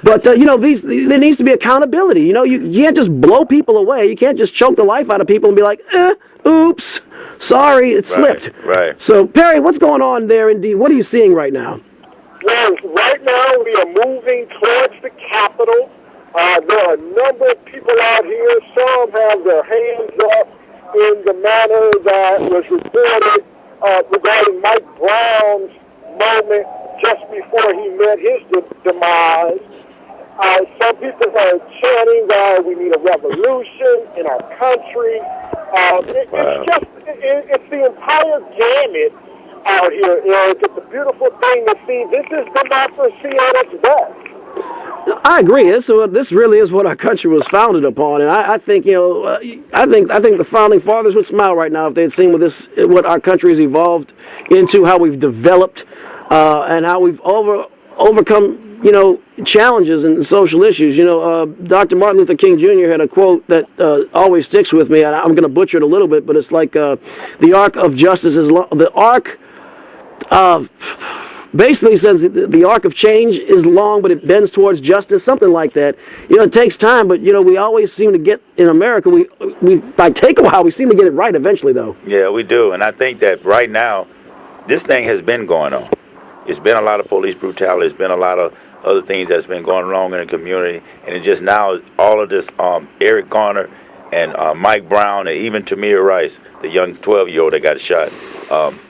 But you know, there needs to be accountability. You know, you can't just blow people away. You can't just choke the life out of people and be like, oops, sorry, it slipped. Right. So Perry, what's going on there? Indeed, what are you seeing right now? Well, right now we are moving towards the Capitol. There are a number of people out here. Some have their hands up in the manner that was reported regarding Mike Brown's moment just before he met his demise. Some people are chanting that we need a revolution in our country. It's the entire gamut out here, Eric. It's a beautiful thing to see. This is democracy at its best. I agree. This really is what our country was founded upon, and I think I think the founding fathers would smile right now if they had seen what our country has evolved into, how we've developed, and how we've overcome challenges and social issues. Dr. Martin Luther King Jr. had a quote that always sticks with me. I'm going to butcher it a little bit, but it's like the arc of justice is the arc of. Basically says the arc of change is long, but it bends towards justice, something like that. It takes time, but we always seem to get in America. We might take a while. We seem to get it right eventually, though. Yeah, we do, and I think that right now, this thing has been going on. It's been a lot of police brutality. It's been a lot of other things that's been going wrong in the community, and it just now all of this Eric Garner and Mike Brown and even Tamir Rice, the young 12-year-old that got shot.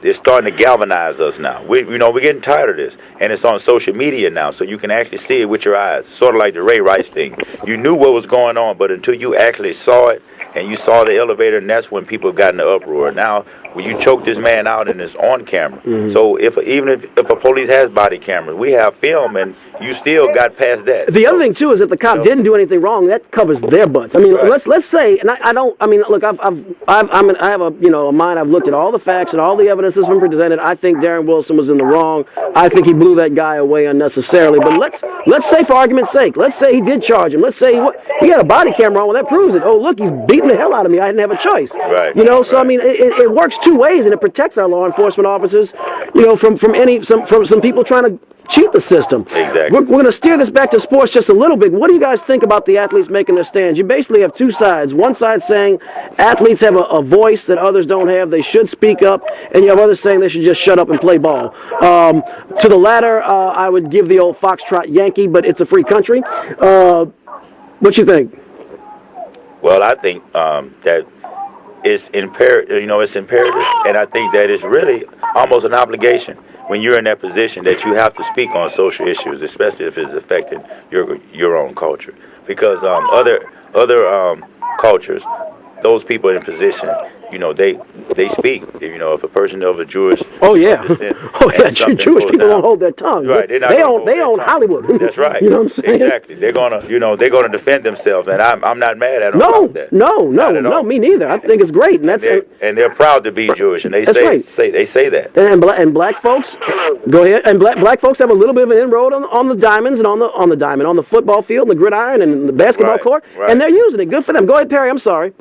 They're starting to galvanize us now. We're getting tired of this, and it's on social media now, so you can actually see it with your eyes. Sort of like the Ray Rice thing. You knew what was going on, but until you actually saw it and you saw the elevator, and that's when people got in the uproar. Now, when you choke this man out and it's on camera. Mm-hmm. So even if a police has body cameras, we have film, and you still got past that. The other thing too is if the cop didn't do anything wrong, that covers their butts. I mean, right. let's say, and I don't. I mean, look, I have a mind. I've looked at all the facts and all the evidence that's been presented. I think Darren Wilson was in the wrong. I think he blew that guy away unnecessarily. But let's say, for argument's sake, let's say he did charge him. Let's say he had a body camera on. Well, that proves it. Oh, look, he's beating the hell out of me. I didn't have a choice. Right. So I mean, it works two ways, and it protects our law enforcement officers, from some people trying to cheat the system. Exactly. We're going to steer this back to sports just a little bit. What do you guys think about the athletes making their stands? You basically have two sides. One side saying athletes have a voice that others don't have. They should speak up. And you have others saying they should just shut up and play ball. To the latter, I would give the old foxtrot Yankee, but it's a free country. What you think? Well, I think that it's imperative, it's imperative, and I think that it's really almost an obligation when you're in that position that you have to speak on social issues, especially if it's affecting your own culture. Because other cultures, those people in position, they speak. If a person of a Jewish descent, Jewish people don't hold their tongues. Right, they own Hollywood. That's right. You know what I'm saying? Exactly. They're gonna defend themselves, and I'm not mad at them about that. No, me neither. I think it's great, and they're proud to be Jewish, and they say that. And black folks, go ahead. And black folks have a little bit of an inroad on the diamonds and on the football field, and the gridiron, and the basketball court, and they're using it. Good for them. Go ahead, Perry. I'm sorry.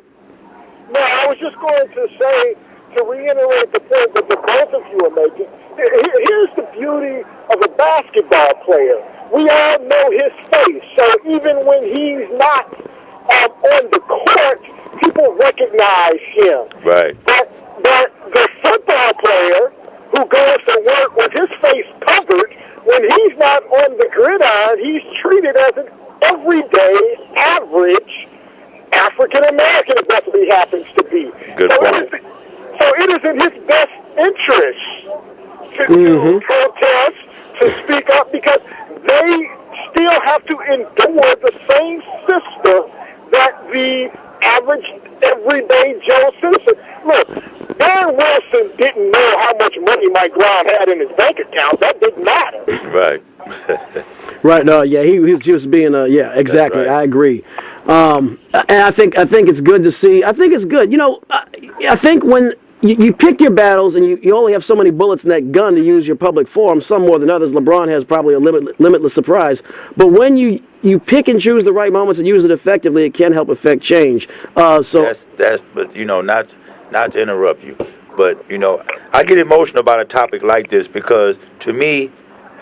No, I was just going to say, to reiterate the point that the both of you are making, here's the beauty of a basketball player. We all know his face, so even when he's not on the court, people recognize recognize him. Right. But the football player who goes to work with his face covered, when he's not on the gridiron, he's treated as an everyday, average African-American, if that's what he happens to be. Good point. So it is in his best interest to protest, to speak up, because they still have to endure the same system that the average, everyday Joe citizen. Look, Darren Wilson didn't know how much money Mike Brown had in his bank account. That didn't matter. Right. Right. No. Yeah. He was just being. Yeah. Exactly. Right. I agree. And I think it's good to see. I think it's good. You know. I think when you pick your battles and you only have so many bullets in that gun to use your public forum, some more than others. LeBron has probably a limitless surprise. But when you pick and choose the right moments and use it effectively, it can help affect change. So that's. But you know, not to interrupt you, but you know, I get emotional about a topic like this because to me,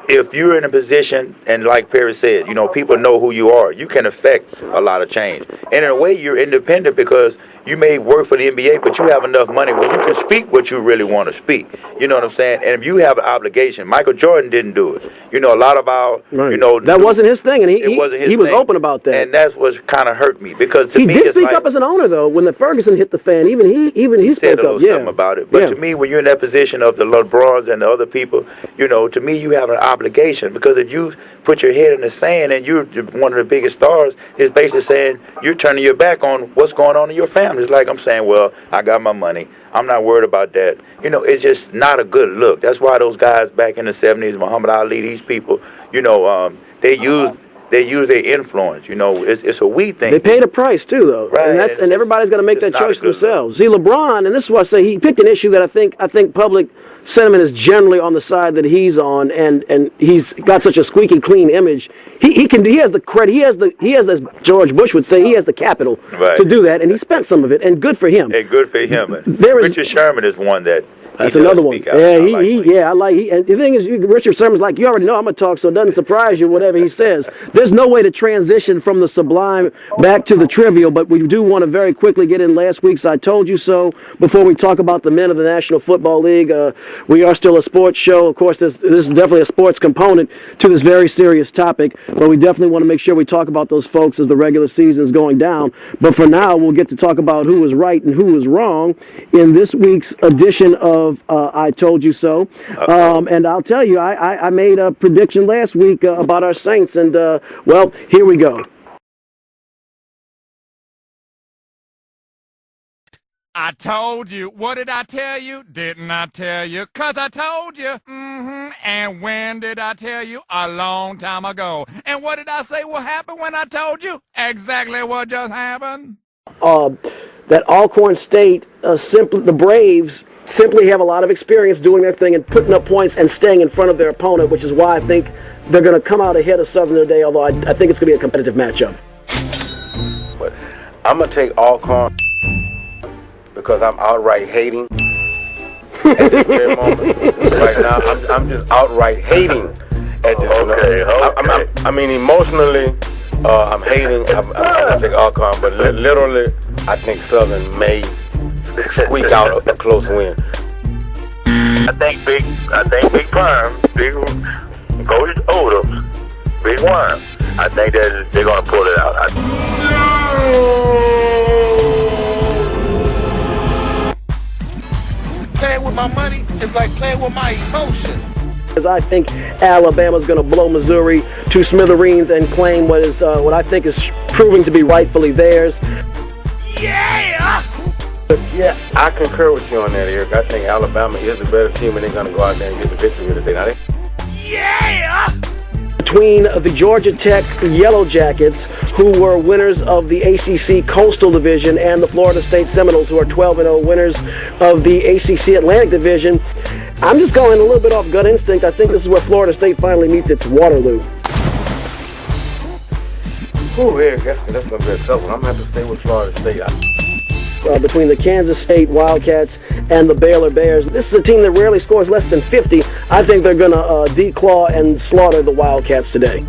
if you're in a position, and like Perry said, you know, people know who you are, you can affect a lot of change. And in a way, you're independent because you may work for the NBA, but you have enough money where you can speak what you really want to speak. You know what I'm saying? And if you have an obligation, Michael Jordan didn't do it. You know, a lot of our, right. you know, that wasn't his thing, and it wasn't his he was thing. open about that. And that's what kind of hurt me because to he me, did it's speak like, up as an owner though. When the Ferguson hit the fan, even he said spoke a little up. something about it. But to me, when you're in that position of the LeBrons and the other people, you know, to me, you have an obligation because if you put your head in the sand and you're one of the biggest stars, it's basically saying you're turning your back on what's going on in your family. It's like I'm saying, well, I got my money. I'm not worried about that. You know, it's just not a good look. That's why those guys back in the 70s, Muhammad Ali, these people, you know, they use their influence. You know, it's a we thing. They paid a price too, though, right? And everybody's got to make that choice for themselves. See, LeBron, and this is why I say he picked an issue that I think public sentiment is generally on the side that he's on, and he's got such a squeaky clean image. He has the credit. He has as George Bush would say, he has the capital to do that, and he spent some of it, and good for him. And good for him. Richard Sherman is one that. That's another one. Yeah, and the thing is, Richard Sherman's like, you already know I'm going to talk, so it doesn't surprise you, whatever he says. There's no way to transition from the sublime back to the trivial, but we do want to very quickly get in last week's I Told You So before we talk about the men of the National Football League. We are still a sports show. Of course, this is definitely a sports component to this very serious topic, but we definitely want to make sure we talk about those folks as the regular season is going down. But for now, we'll get to talk about who was right and who was wrong in this week's edition of I Told You So. And I'll tell you, I made a prediction last week about our Saints, and, well, here we go. I told you. What did I tell you? Didn't I tell you? 'Cause I told you. And when did I tell you? A long time ago. And what did I say will happen when I told you? Exactly what just happened. That Alcorn State, the Braves, simply have a lot of experience doing their thing and putting up points and staying in front of their opponent, which is why I think they're going to come out ahead of Southern today, although I think it's going to be a competitive matchup. But I'm going to take Alcorn because I'm outright hating at this very moment. Right now, I'm just outright hating at this moment. I mean, emotionally, I'm hating. I'm going to take Alcorn, but literally, I think Southern may squeak out a close win. I think Big Prime, Big Coach Odom, Big Worm. I think that they're gonna pull it out. Playing with my money is like playing with my emotions. Because I think Alabama's going to blow Missouri to smithereens and claim what I think is proving to be rightfully theirs. Yeah! Yeah, I concur with you on that, Eric. I think Alabama is the better team, and they're going to go out there and get the victory today. Yeah! Between the Georgia Tech Yellow Jackets, who were winners of the ACC Coastal Division, and the Florida State Seminoles, who are 12-0 winners of the ACC Atlantic Division, I'm just going a little bit off gut instinct. I think this is where Florida State finally meets its Waterloo. Oh, Eric, that's going to be a tough one. I'm going to have to stay with Florida State. Between the Kansas State Wildcats and the Baylor Bears. This is a team that rarely scores less than 50. I think they're going to declaw and slaughter the Wildcats today.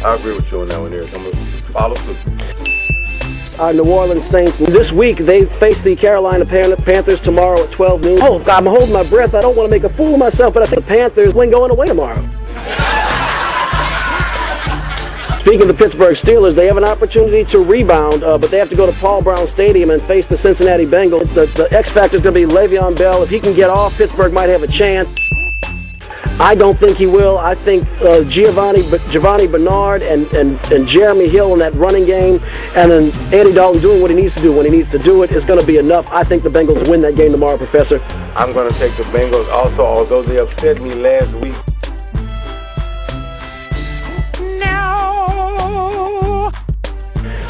I agree with you on that one, Eric. I'm going to follow suit. our New Orleans Saints. This week, they face the Carolina Panthers tomorrow at 12 noon. Oh, I'm holding my breath. I don't want to make a fool of myself, but I think the Panthers win going away tomorrow. Speaking of the Pittsburgh Steelers, they have an opportunity to rebound, but they have to go to Paul Brown Stadium and face the Cincinnati Bengals. The X factor is going to be Le'Veon Bell. If he can get off, Pittsburgh might have a chance. I don't think he will. I think Giovanni Bernard and Jeremy Hill in that running game, and then Andy Dalton doing what he needs to do when he needs to do it is going to be enough. I think the Bengals win that game tomorrow, Professor. I'm going to take the Bengals also, although they upset me last week.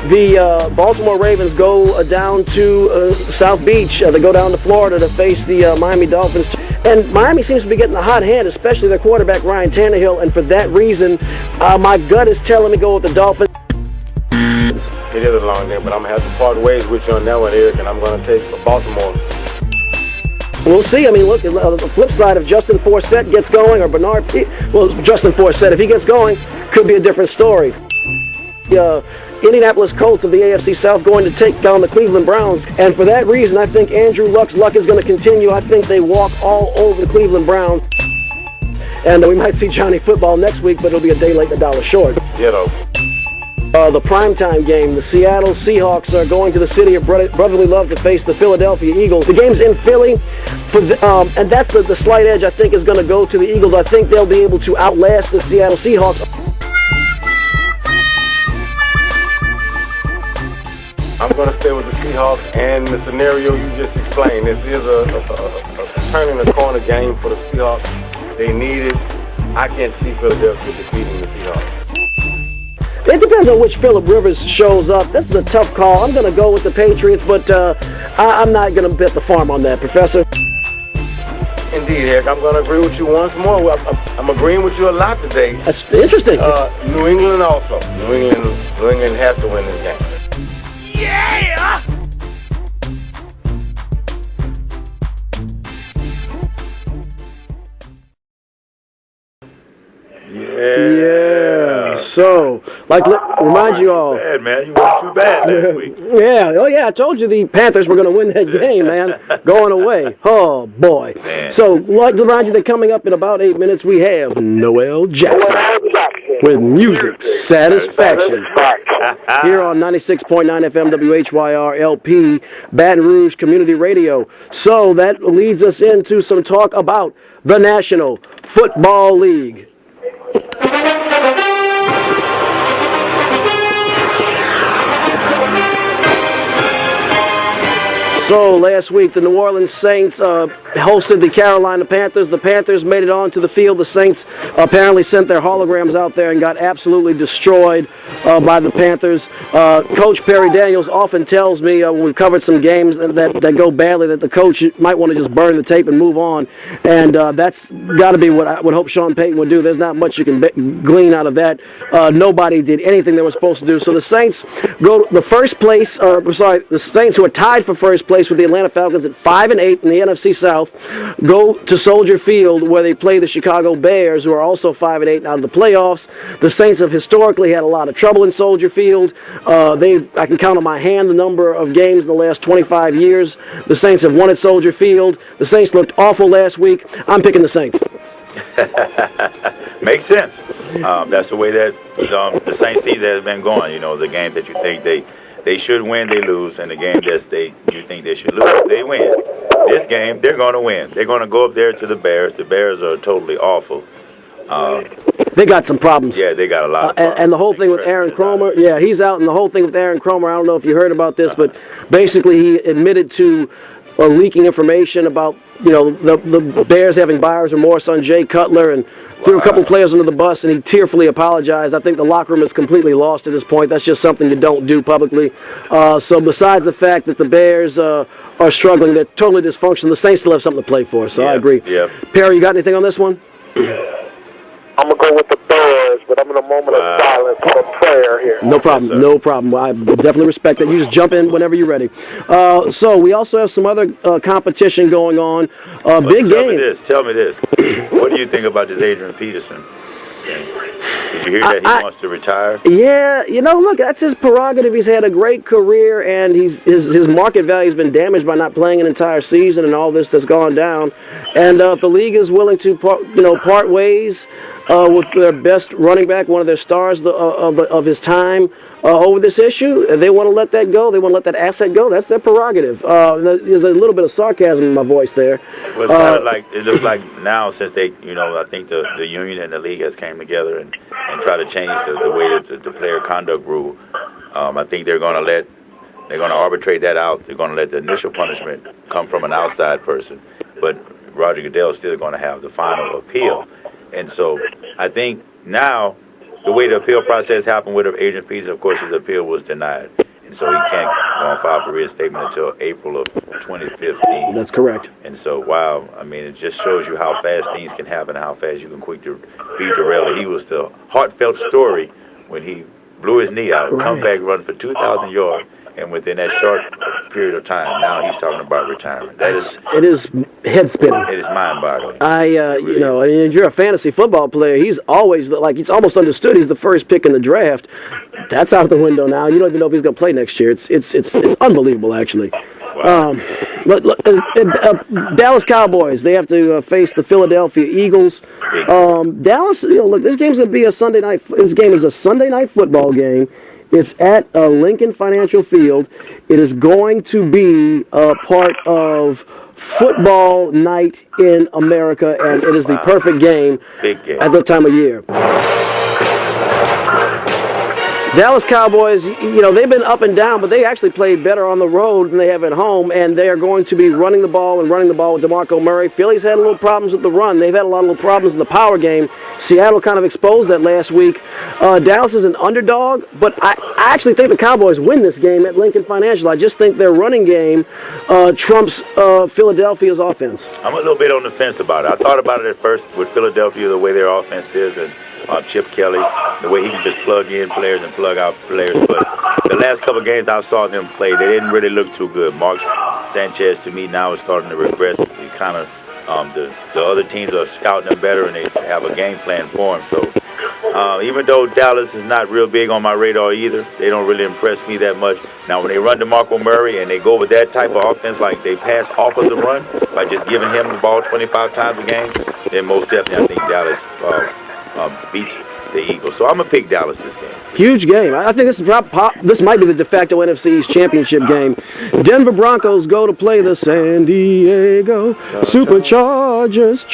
The Baltimore Ravens go down to South Beach. They go down to Florida to face the Miami Dolphins. And Miami seems to be getting the hot hand, especially their quarterback, Ryan Tannehill. And for that reason, my gut is telling me to go with the Dolphins. It is a long game, but I'm going to have to part ways with you on that one, Eric, and I'm going to take Baltimore. We'll see. I mean, look, the flip side, if Justin Forsett gets going, or Justin Forsett, if he gets going, could be a different story. Indianapolis Colts of the AFC South going to take down the Cleveland Browns. And for that reason, I think Andrew Luck's luck is going to continue. I think they walk all over the Cleveland Browns. And we might see Johnny Football next week, but it'll be a day late and a dollar short. The primetime game, the Seattle Seahawks are going to the city of brotherly love to face the Philadelphia Eagles. The game's in Philly, and that's the slight edge I think is going to go to the Eagles. I think they'll be able to outlast the Seattle Seahawks. I'm going to stay with the Seahawks and the scenario you just explained. This is a turning the corner game for the Seahawks. They need it. I can't see Philadelphia defeating the Seahawks. It depends on which Phillip Rivers shows up. This is a tough call. I'm going to go with the Patriots, but I'm not going to bet the farm on that, Professor. Indeed, Eric. I'm going to agree with you once more. I'm agreeing with you a lot today. That's interesting. New England also. New England has to win this game. Yeah! Yeah. So, remind you all. Bad, man. You weren't too bad last week. Yeah. Oh, yeah. I told you the Panthers were going to win that game, man. Going away. Oh, boy. Man. So, like to remind you that coming up in about 8 minutes, we have Noel Jackson with Music Satisfaction. Here on 96.9 FM WHYR-LP, Baton Rouge Community Radio. So that leads us into some talk about the National Football League. So last week, the New Orleans Saints hosted the Carolina Panthers. The Panthers made it onto the field. The Saints apparently sent their holograms out there and got absolutely destroyed by the Panthers. Coach Perry Daniels often tells me when we've covered some games that go badly that the coach might want to just burn the tape and move on. And that's got to be what I would hope Sean Payton would do. There's not much you can glean out of that. Nobody did anything they were supposed to do. So the Saints go to the first place. The Saints, who are tied for first place with the Atlanta Falcons at 5-8 in the NFC South, go to Soldier Field where they play the Chicago Bears, who are also 5-8 out of the playoffs. The Saints have historically had a lot of trouble in Soldier Field. I can count on my hand the number of games in the last 25 years. The Saints have won at Soldier Field. The Saints looked awful last week. I'm picking the Saints. Makes sense. That's the way that the Saints season has been going. You know, the games that you think they should win, they lose, and the game that you think they should lose, they win. This game, they're going to win. They're going to go up there to the Bears. The Bears are totally awful. They got some problems. Yeah, they got a lot of problems. And the whole thing with Aaron Cromer, he's out. And the whole thing with Aaron Cromer, I don't know if you heard about this, but basically he admitted to leaking information about, the Bears having buyer's remorse on Jay Cutler and threw a couple players under the bus, and he tearfully apologized. I think the locker room is completely lost at this point. That's just something you don't do publicly. So besides the fact that the Bears are struggling, they're totally dysfunctional, the Saints still have something to play for. So I agree. Yeah. Perry, you got anything on this one? I'm going to go with the Bears, but I'm in a moment of silence for a prayer here. No problem. Yes, no problem. I definitely respect that. You just jump in whenever you're ready. So we also have some other competition going on. Big game. Tell me this. What do you think about this Adrian Peterson game? Did you hear that he wants to retire? Yeah, look, that's his prerogative. He's had a great career, and his market value has been damaged by not playing an entire season and all this that's gone down. And if the league is willing to part ways with their best running back, one of their stars of his time, over this issue, they want to let that go. They want to let that asset go. That's their prerogative. There's a little bit of sarcasm in my voice there. Well, it's kind of like, it looks like now since they, I think the union and the league has came together and try to change the way that the player conduct rule. I think they're going to arbitrate that out. They're going to let the initial punishment come from an outside person. But Roger Goodell's still going to have the final appeal. And so I think now the way the appeal process happened with Agent Peters, of course, his appeal was denied. And so he can't go on file for reinstatement until April of 2015. That's correct. And so, wow, I mean, it just shows you how fast things can happen, how fast you can quick to be derailed. He was the heartfelt story when he blew his knee out, come back, run for 2,000 yards, and within that short period of time, now he's talking about retirement. It is head spinning. It is mind-boggling. If you're a fantasy football player, he's always it's almost understood he's the first pick in the draft. That's out the window now. You don't even know if he's going to play next year. It's unbelievable, actually. Wow. Dallas Cowboys, they have to face the Philadelphia Eagles. Dallas, this game's going to be a Sunday night. This game is a Sunday night football game. It's at Lincoln Financial Field. It is going to be a part of football night in America, and it is the perfect game at that time of year. Dallas Cowboys, they've been up and down, but they actually played better on the road than they have at home, and they are going to be running the ball with DeMarco Murray. Philly's had a little problems with the run. They've had a lot of little problems in the power game. Seattle kind of exposed that last week. Dallas is an underdog, but I actually think the Cowboys win this game at Lincoln Financial. I just think their running game trumps Philadelphia's offense. I'm a little bit on the fence about it. I thought about it at first with Philadelphia, the way their offense is, and Chip Kelly, the way he can just plug in players and plug out players. But the last couple of games I saw them play, they didn't really look too good. Mark Sanchez, to me, now is starting to regress. He kind of, the other teams are scouting them better, and they have a game plan for him. So even though Dallas is not real big on my radar either, they don't really impress me that much. Now, when they run DeMarco Murray and they go with that type of offense, like they pass off of the run by just giving him the ball 25 times a game, then most definitely I think Dallas beats the Eagles. So I'm going to pick Dallas this game. Huge game. I think this might be the de facto NFC East championship game. Denver Broncos go to play the San Diego Superchargers.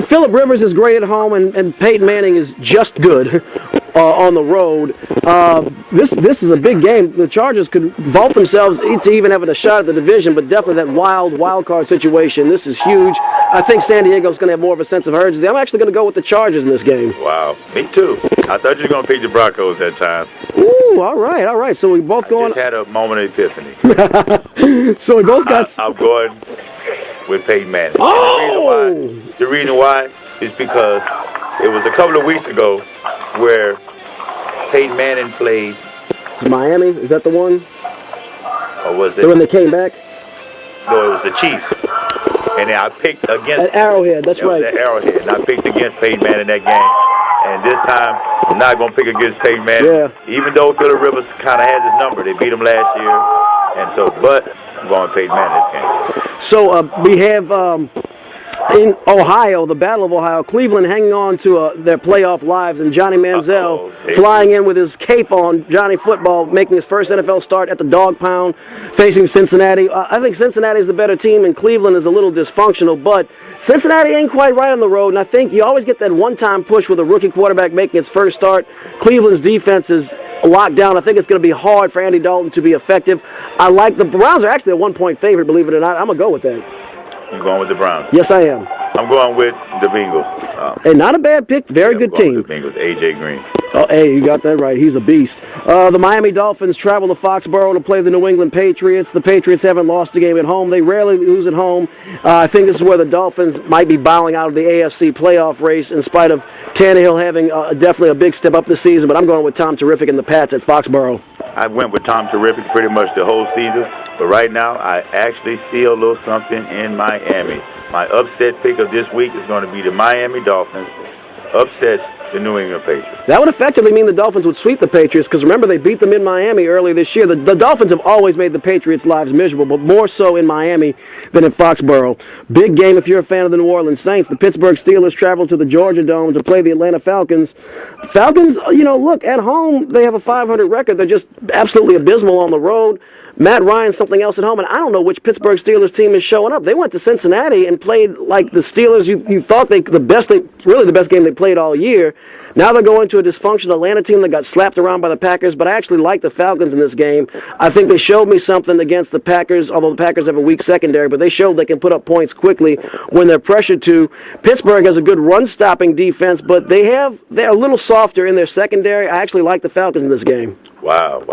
Phillip Rivers is great at home, and Peyton Manning is just good on the road. This is a big game. The Chargers could vault themselves to even having a shot at the division, but definitely that wild card situation. This is huge. I think San Diego's going to have more of a sense of urgency. I'm actually going to go with the Chargers in this game. Wow, me too. I thought you were going to pick the Broncos that time. Ooh, all right. So we both going. I just had a moment of epiphany. So we both got. I'm going with Peyton Manning. Oh! The reason why is because it was a couple of weeks ago where Peyton Manning played. Miami, is that the one? Or was it? When they came back? No, it was the Chiefs. And then I picked against... At Arrowhead, that's right. At Arrowhead, and I picked against Peyton Manning that game. And this time, I'm not going to pick against Peyton Manning. Yeah. Even though Phillip Rivers kind of has his number. They beat him last year. And so, but I'm going with Peyton Manning this game. So we have... in Ohio, the Battle of Ohio, Cleveland hanging on to their playoff lives, and Johnny Manziel flying in with his cape on, Johnny Football, making his first NFL start at the Dog Pound, facing Cincinnati. I think Cincinnati is the better team, and Cleveland is a little dysfunctional, but Cincinnati ain't quite right on the road, and I think you always get that one-time push with a rookie quarterback making its first start. Cleveland's defense is locked down. I think it's going to be hard for Andy Dalton to be effective. I like the Browns are actually a 1-point favorite, believe it or not. I'm going to go with that. You're going with the Browns? Yes, I am. I'm going with the Bengals. And not a bad pick. Very good team. The Bengals, A.J. Green. Oh, hey, you got that right. He's a beast. The Miami Dolphins travel to Foxborough to play the New England Patriots. The Patriots haven't lost a game at home. They rarely lose at home. I think this is where the Dolphins might be bowing out of the AFC playoff race in spite of Tannehill having definitely a big step up this season. But I'm going with Tom Terrific and the Pats at Foxborough. I went with Tom Terrific pretty much the whole season. But right now, I actually see a little something in Miami. My upset pick of this week is going to be the Miami Dolphins. upsets the New England Patriots. That would effectively mean the Dolphins would sweep the Patriots, because remember, they beat them in Miami earlier this year. The Dolphins have always made the Patriots' lives miserable, but more so in Miami than in Foxborough. Big game if you're a fan of the New Orleans Saints. The Pittsburgh Steelers travel to the Georgia Dome to play the Atlanta Falcons. Falcons, look, at home, they have a 500 record. They're just absolutely abysmal on the road. Matt Ryan's something else at home, and I don't know which Pittsburgh Steelers team is showing up. They went to Cincinnati and played like the Steelers. You thought the best game they played all year. Now they're going to a dysfunctional Atlanta team that got slapped around by the Packers, but I actually like the Falcons in this game. I think they showed me something against the Packers, although the Packers have a weak secondary, but they showed they can put up points quickly when they're pressured to. Pittsburgh has a good run-stopping defense, but they're a little softer in their secondary. I actually like the Falcons in this game. Wow.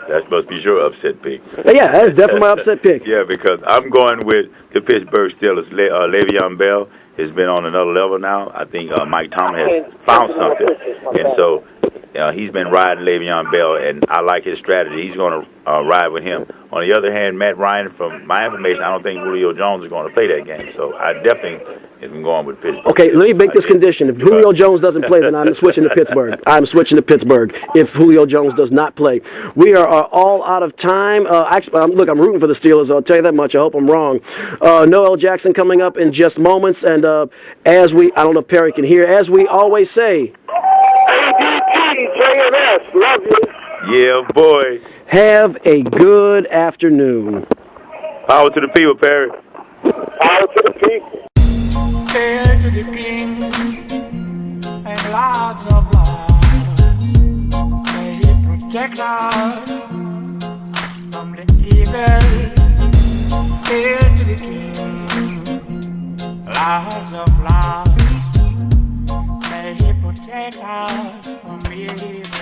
That must be your upset pick. Yeah, that's definitely my upset pick. Yeah, because I'm going with the Pittsburgh Steelers. Le'Veon Bell has been on another level now. I think Mike Tomlin has found something. And so he's been riding Le'Veon Bell, and I like his strategy. He's going to ride with him. On the other hand, Matt Ryan, from my information, I don't think Julio Jones is going to play that game. So I definitely am going with Pittsburgh. Okay, let me make this condition. If Julio Jones doesn't play, then I'm switching to Pittsburgh. I'm switching to Pittsburgh if Julio Jones does not play. We are all out of time. Look, I'm rooting for the Steelers. I'll tell you that much. I hope I'm wrong. Noel Jackson coming up in just moments. And I don't know if Perry can hear, as we always say, ADT, JNS, love you. Yeah, boy. Have a good afternoon. Power to the people, Perry. Power to the people. Hail to the king and lots of love. May he protect us from the evil. Hail to the king, lots of love. May he protect us from evil.